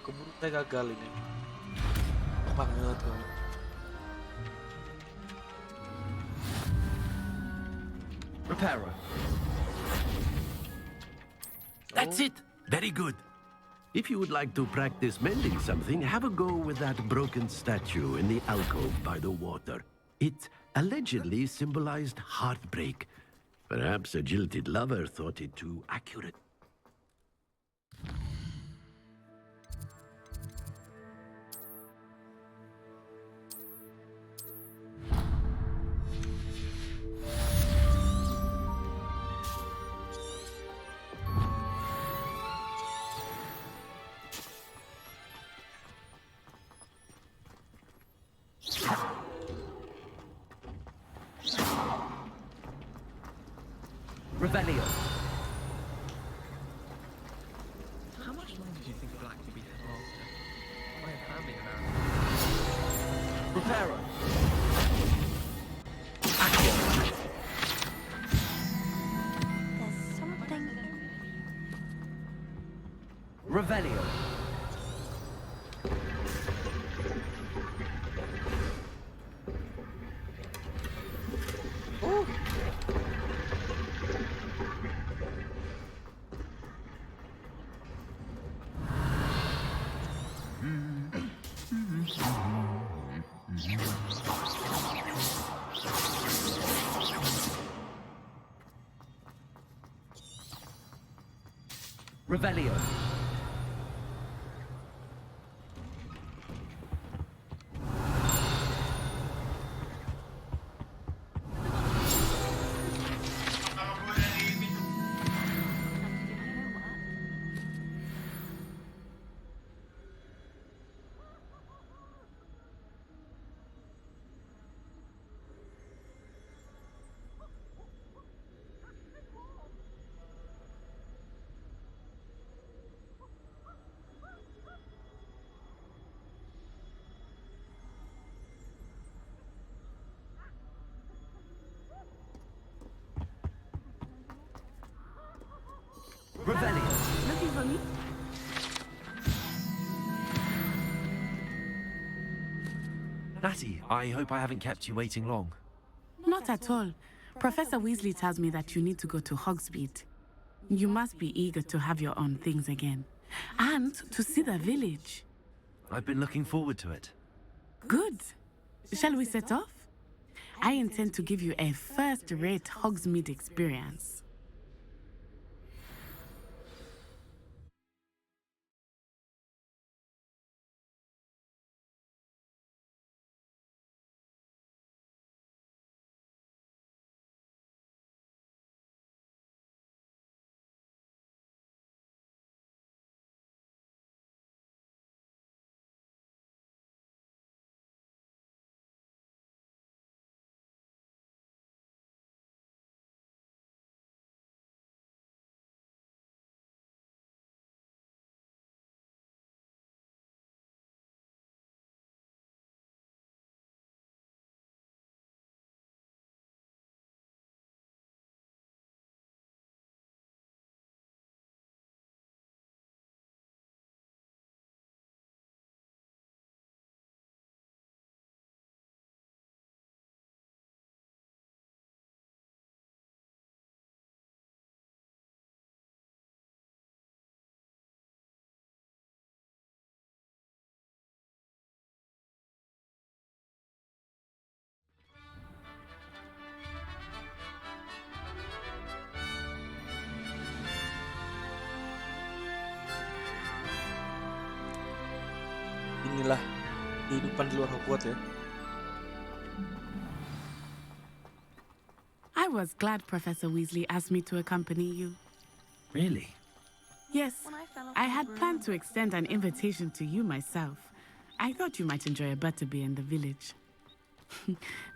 Keburu saya gagal ini. Banget kamu. Reparo. That's it. Very good. If you would like to practice mending something, have a go with that broken statue in the alcove by the water. It allegedly symbolized heartbreak. Perhaps a jilted lover thought it too accurate. Revelio. How much longer do you think Black will be here after? My family around. Reparo. There's something. Revelio. Revelio. Revelio. Looking for me? Natty, I hope I haven't kept you waiting long. Not at all. Professor Weasley tells me that you need to go to Hogsmeade. You must be eager to have your own things again. And to see the village. I've been looking forward to it. Good. Shall we set off? I intend to give you a first-rate Hogsmeade experience. inilah kehidupan di luar Hogwarts ya. I was glad Professor Weasley asked me to accompany you. Really? Yes, I had planned to extend an invitation to you myself. I thought you might enjoy a butterbeer in the village.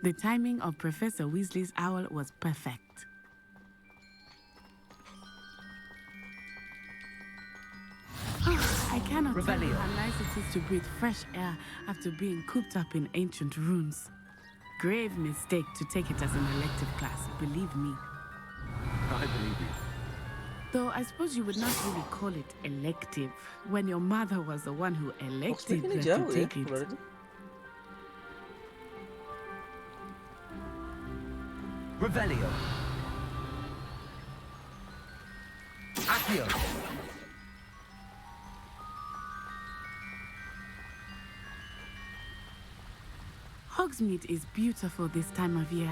The timing of Professor Weasley's owl was perfect. I cannot tell you how nice it is to breathe fresh air after being cooped up in ancient ruins. Grave mistake to take it as an elective class, believe me. I believe you. Though I suppose you would not really call it elective when your mother was the one who elected Oxford ini her jauh to ya take it. berarti. Revelio. Accio. Hogsmeade is beautiful this time of year.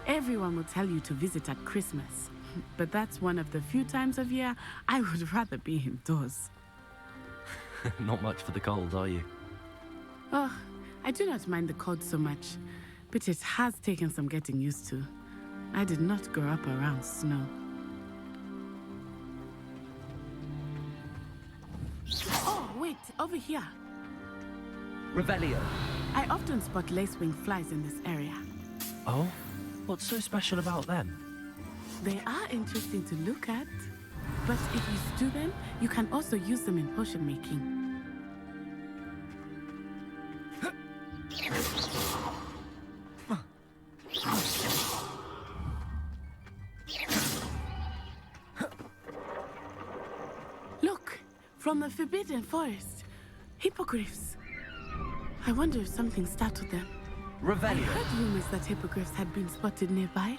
Everyone will tell you to visit at Christmas. But that's one of the few times of year I would rather be indoors. Not much for the cold, are you? Oh, I do not mind the cold so much, but it has taken some getting used to. I did not grow up around snow. Oh, wait, over here. Revelio. I often spot lacewing flies in this area. Oh? What's so special about them? They are interesting to look at, but if you stew them, you can also use them in potion making. Look, from the Forbidden Forest, hippogriffs. I wonder if something startled them. I Revelio. heard rumors that hippogriffs had been spotted nearby.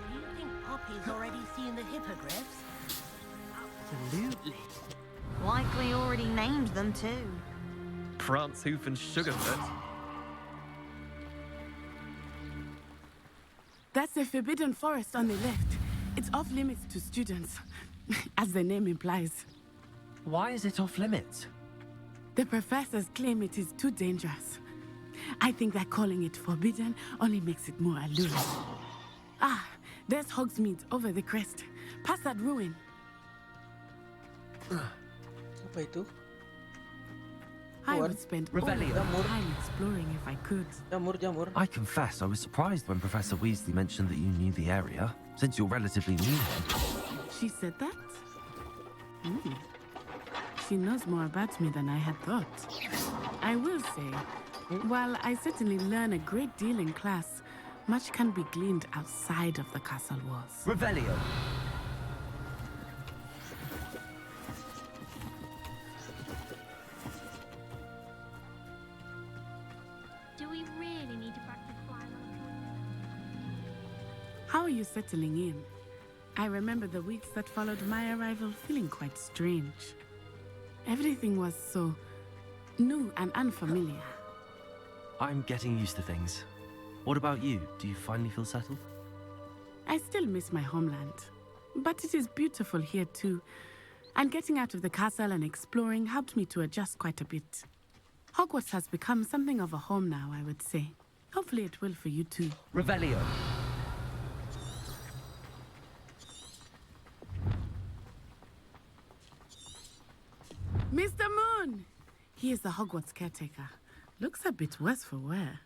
Do you think Poppy's already seen the hippogriffs? Absolutely. Likely already named them too. Prance, Hoof, and Sugarfoot. That's the Forbidden Forest on the left. It's off limits to students, as the name implies. Why is it off limits? The professors claim it is too dangerous. I think that calling it forbidden only makes it more alluring. Ah, there's Hogsmeade over the crest. Past that ruin. Apa itu? I would spend all my Revelio. time exploring if I could. Jamur. I confess I was surprised when Professor Weasley mentioned that you knew the area, since you're relatively new here. She said that? Hmm. She knows more about me than I had thought. I will say, while I certainly learn a great deal in class, much can be gleaned outside of the castle walls. Revelio. Do we really need to practice flying on a plane? How are you settling in? I remember the weeks that followed my arrival feeling quite strange. Everything was so new and unfamiliar. I'm getting used to things. What about you? Do you finally feel settled? I still miss my homeland, but it is beautiful here too. And getting out of the castle and exploring helped me to adjust quite a bit. Hogwarts has become something of a home now, I would say. Hopefully it will for you too. Revelio. Mr. Moon! He is the Hogwarts caretaker. Looks a bit worse for wear.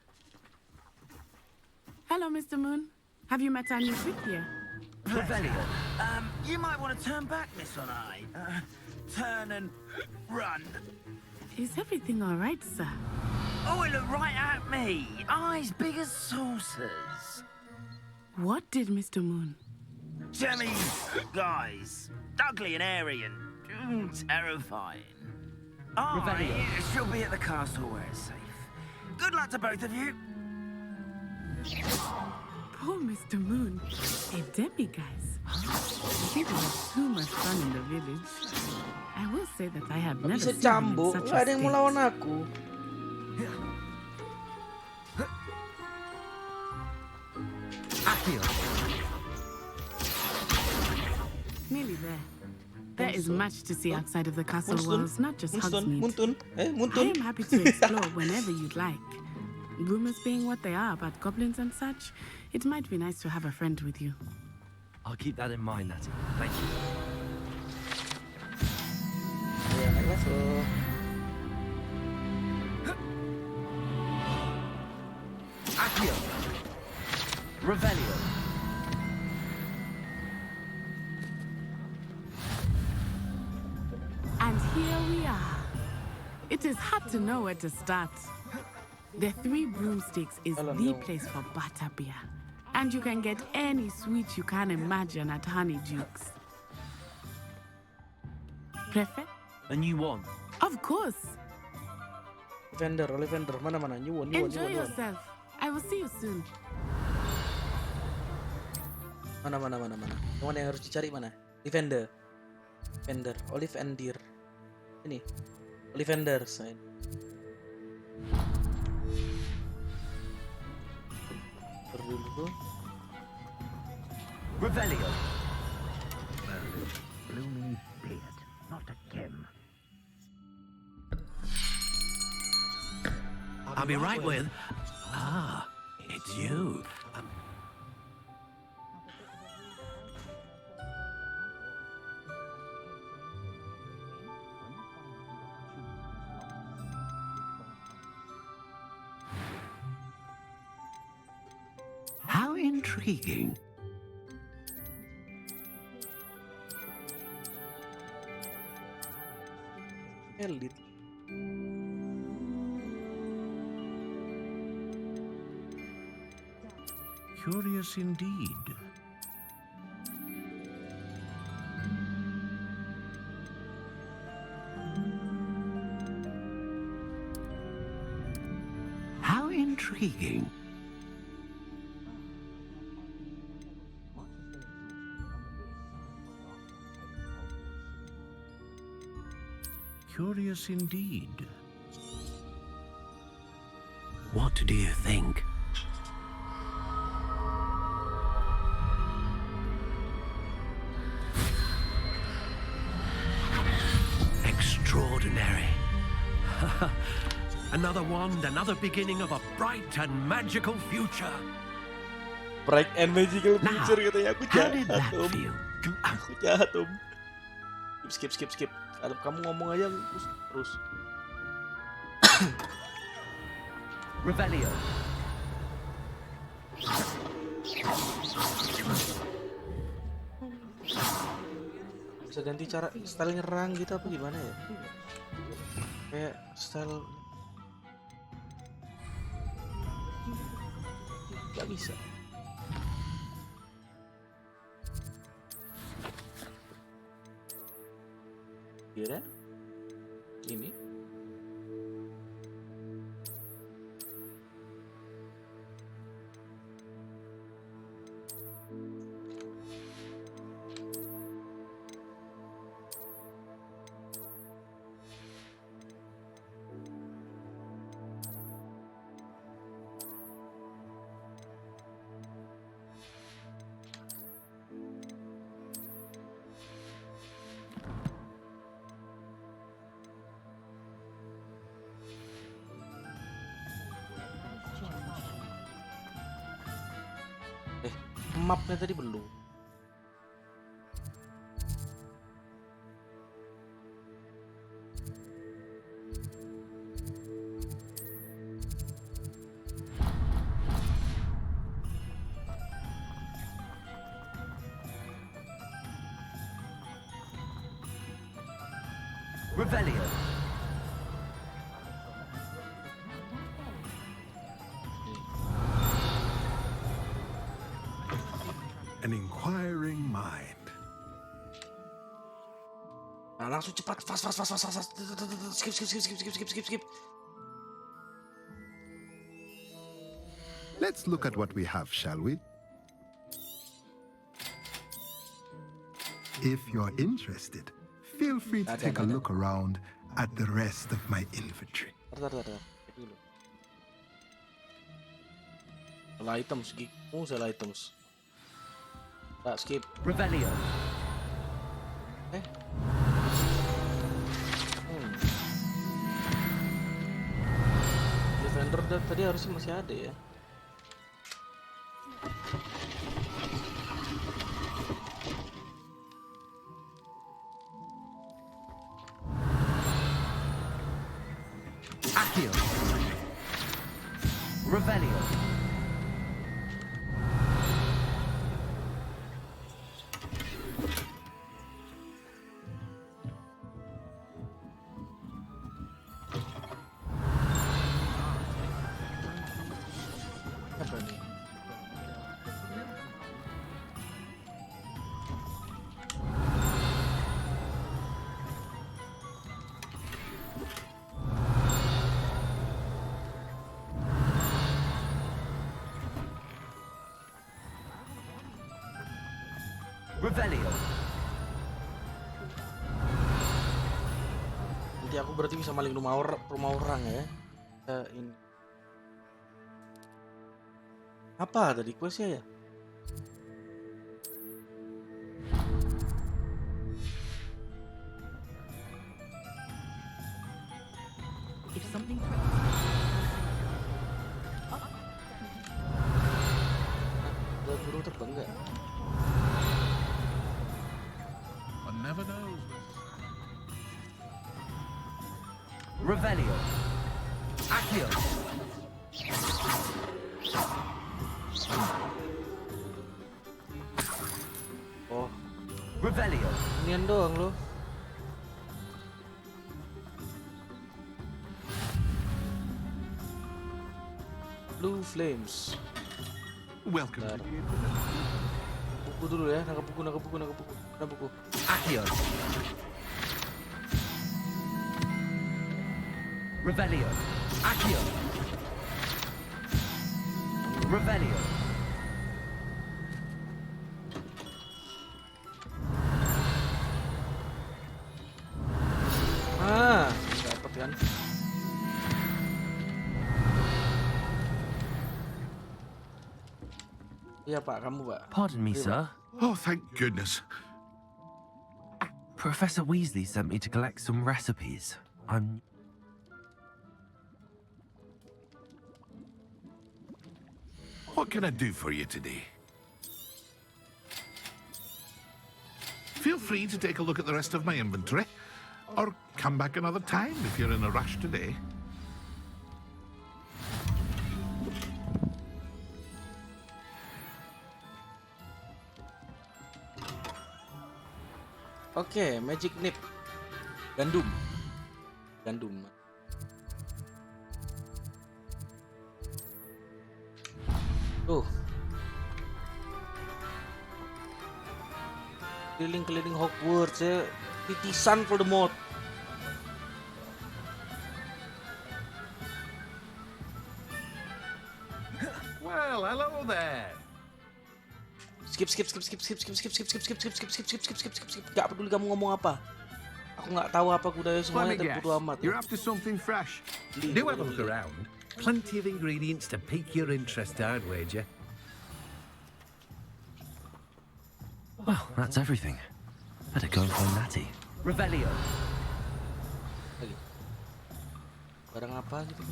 Hello, Mr. Moon. Have you met our new trip here? Revelio. You might want to turn back, Miss Haaaiii. Turn and run. Is everything all right, sir? Oh, it looked right at me. Eyes big as saucers. What did Mr. Moon? Jemmy's guys. Ugly and airy and terrifying. Oh, she'll be at the castle where it's safe. Good luck to both of you. Poor Mr. Moon. A demi-guise. I think we had too much fun in the village. I will say that I have never Bisa seen him in cambuk, such nggak a ada yang mau state. lawan aku. Accio. Nearly there. There is much to see outside of the castle walls, not just Hogsmeade. Muntun. I am happy to explore whenever you'd like. Rumors being what they are about goblins and such, it might be nice to have a friend with you. I'll keep that in mind, Natty. Thank you. Ya, naik level. Accio. Revelio. And here we are. It is hard to know where to start. The Three Broomsticks is the place for butterbeer. And you can get any sweet you can imagine at Honeyjuke's. Prefer? A new one. Of course. Vendor, mana nyuwun. Enjoy yourself. I will see you soon. Mana. Yang mana yang harus dicari mana? Vendor, Olive and Deer. Ini, Ollivander sign. Dulu. Revelio. Blooming beard, not again. I'll be right with. Ah, it's you. How intriguing. Elite. Curious indeed. How intriguing. Curious indeed. What do you think? Extraordinary. Another wand, another beginning of a bright and magical future. Bright and magical future katanya. Aku How did jahat, that Om. feel? Aku jahat, Om. Skip. Kamu ngomong aja terus. Revelio. Bisa ganti cara style nyerang gitu apa gimana ya? Kayak style nggak bisa. Kira ini mapnya tadi belum. Revelio. An inquiring mind. Nah, langsung cepat, fast. Skip. Let's look at what we have, shall we? If you're interested, feel free to take a look around at the rest of my inventory. Bentar. Dulu. Salah items, salah items. Skip. Revelio. Defender tadi harusnya masih ada ya. Accio. Revelio. Apa nih? Revelio. Nanti aku berarti bisa maling rumah orang ya. Ini. Apa tadi questnya ya? If something Buat burung terbang nggak? One never knows. Revelio. Accio. Oh, Revelio. inian doang loh. Blue Flames. Welcome. Bentar. Buku dulu ya, nangkap buku. Accio. Revelio. Accio. Revelio. Dapat kan? Iya Pak, kamu Pak. Pardon me, Iya, Pak. sir. Oh, thank goodness. Professor Weasley sent me to collect some recipes. What can I do for you today? Feel free to take a look at the rest of my inventory, or come back another time if you're in a rush today. Oke, Magic Nip. Gandum. Tuh. Keliling-keliling Hogwarts ya. Titisan Voldemort. Well, hello there. Skip. Gak peduli kamu ngomong apa. Aku nggak tahu apa gunanya Let semuanya me dan guess. bodo amat. You're after something fresh. Do have a look around. Plenty of ingredients to pique your interest, I'd wager. Well, that's everything. Better go and find Natty. Revelio. Barang apa gitu?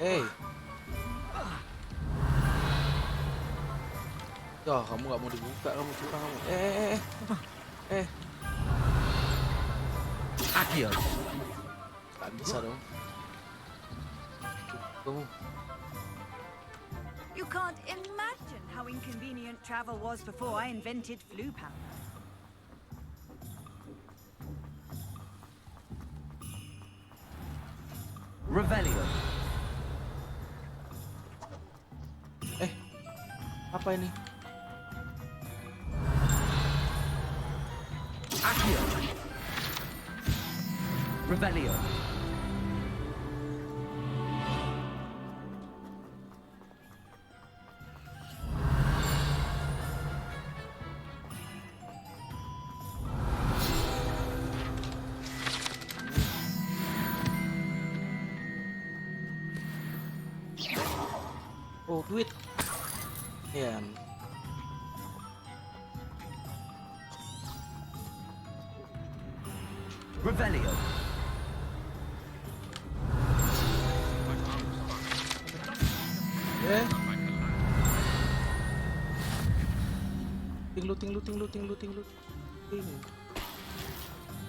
Hey. Dah, kamu nggak mau dibuka, kamu curang kamu. Accio. Nggak bisa dong. Kamu. You can't imagine how inconvenient travel was before I invented flu powder. Revelio. Apa ini? Accio. Revelio. Oh, duit. Iya. Revelio. Looting.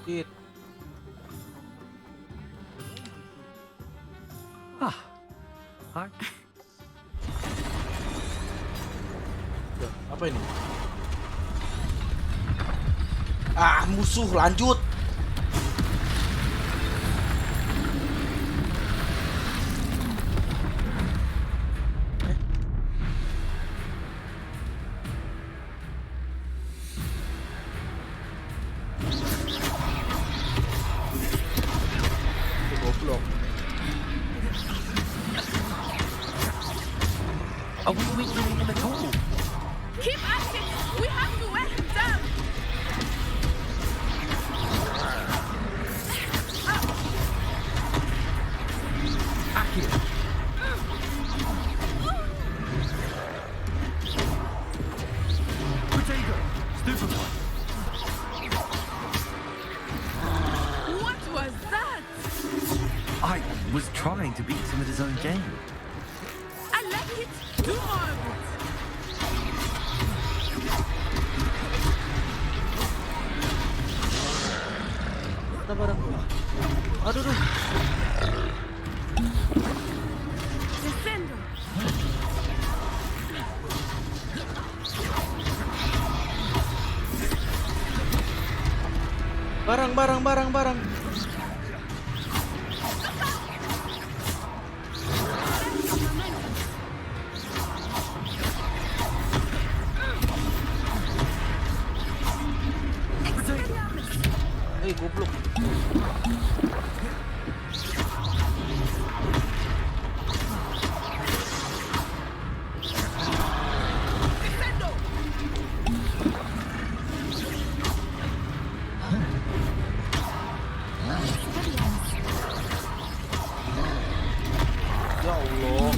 Shit. Hi. Loh, apa ini? Musuh lanjut. Goblok. Are we weakening him at all? Keep at it! We have to wear him down! Potato! Stupefy! What was that? I was trying to beat him at his own game. I like it! Do more of it! Barang. Aduh. Descendo! Barang. Goblok. Ya Allah,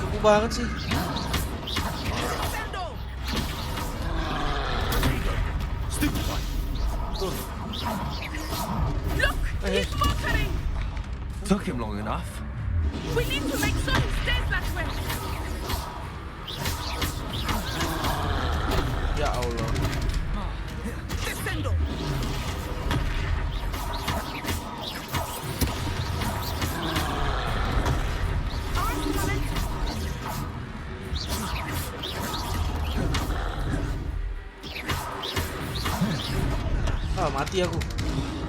kubu banget sih. Tuh. Look! He's motoring! Took him long enough. We need to make sure he stays that way! Ya Allah. Descendo!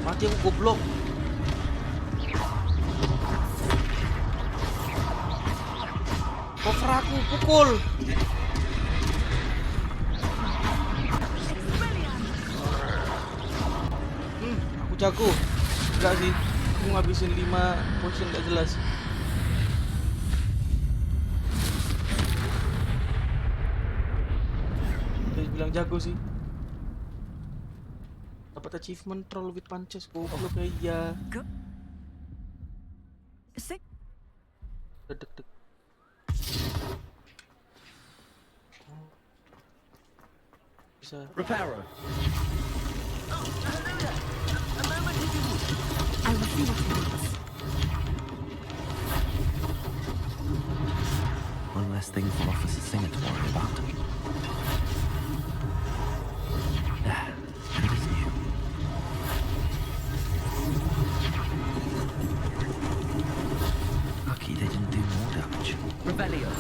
Mati aku goblok. Cover aku, pukul. Aku jago. Enggak sih, aku ngabisin 5 potion gak jelas. Dia bilang jago sih. Dapat achievement troll with punches, goblok ya. Dek. Bisa. Reparo. I will see what he wants. One less thing for Officer Singer to worry about. It is new. Lucky they didn't do more damage. Revelio.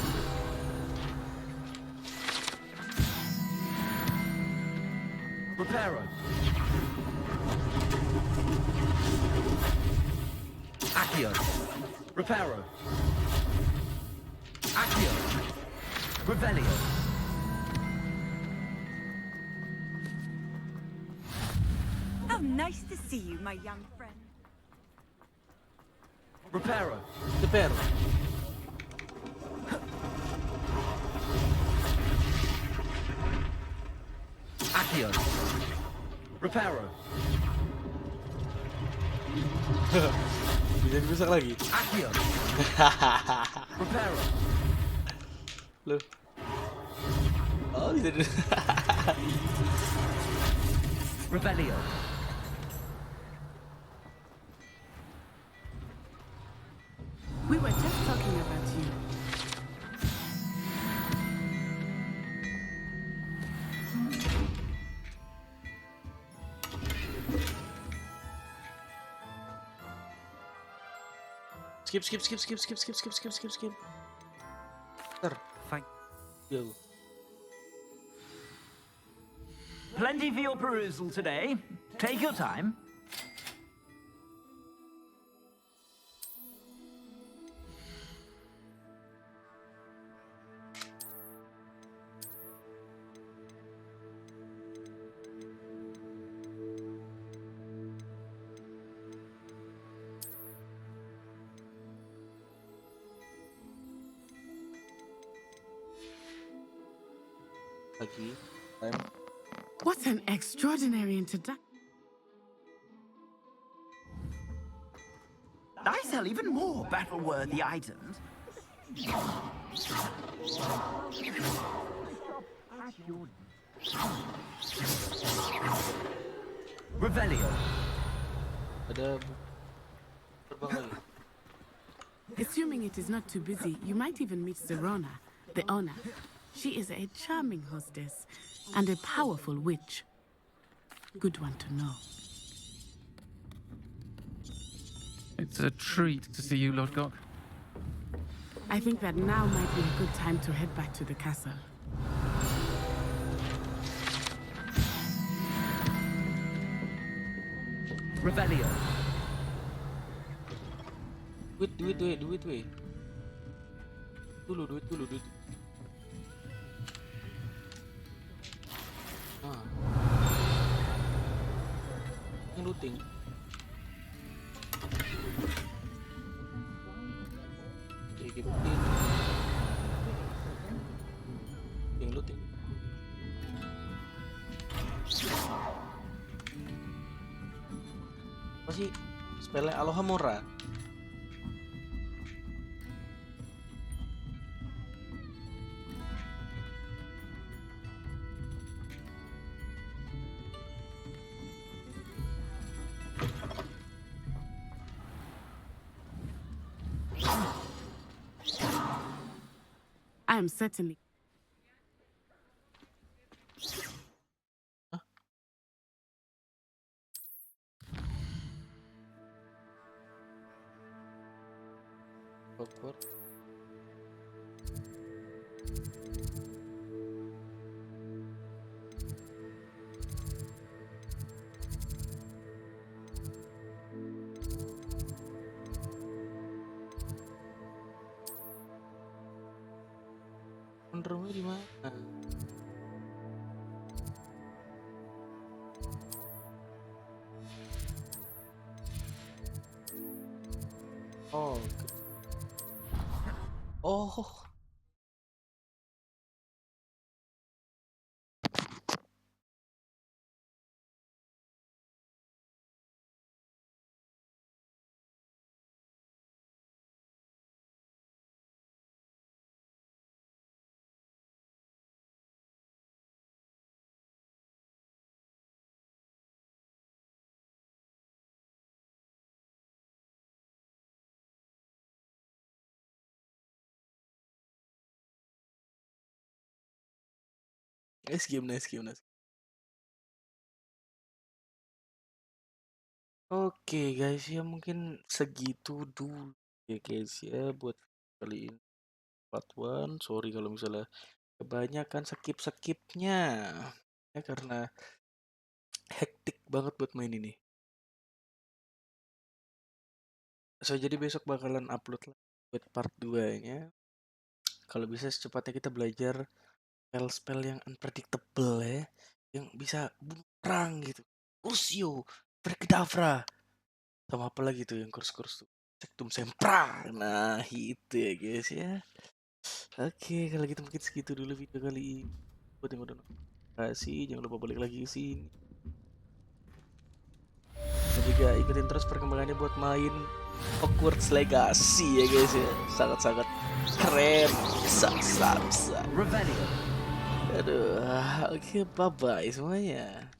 Reparo. Accio. Reparo. Accio. Revelio. How nice to see you, my young friend. Reparo. Reparo. Accio. Reparo. Bisa dirusak lagi. Accio. Reparo. Loh. Oh, bisa Revelio. We were just talking about you. Skip. Thank you. Plenty for your perusal today. Take your time. What an extraordinary introduction. I sell even more battle-worthy items. Revelio. Assuming it is not too busy, you might even meet Zerona, the owner. She is a charming hostess and a powerful witch. Good one to know. It's a treat to see you, Lord Gok. I think that now might be a good time to head back to the castle. Revelio. Duit. Dulu. Yang looting. Yang looting. Apa sih? Spellnya Aloha Mora. I am certainly... Hogwarts. Rumahnya di mana? Oh. Oh. Nice game. Oke guys, ya mungkin segitu dulu ya guys ya buat kali ini part 1. Sorry kalau misalnya kebanyakan skipnya ya karena hektik banget buat main ini. So jadi besok bakalan upload buat part 2-nya. Kalau bisa secepatnya kita belajar spell yang unpredictable ya, yang bisa bumerang gitu. Usio, Verkadavra. Sama apa lagi tuh yang kurs-kurs tuh? Sectum Sempra. Nah, itu ya guys ya. Oke, kalau gitu mungkin segitu dulu video kali ini. Buat yang udah nonton, makasih. Jangan lupa balik lagi ke sini. Dan juga ikutin terus perkembangannya buat main Hogwarts Legacy ya guys ya. Sangat-sangat keren. Bisa. Revelio. Aduh, oke, bye-bye semuanya.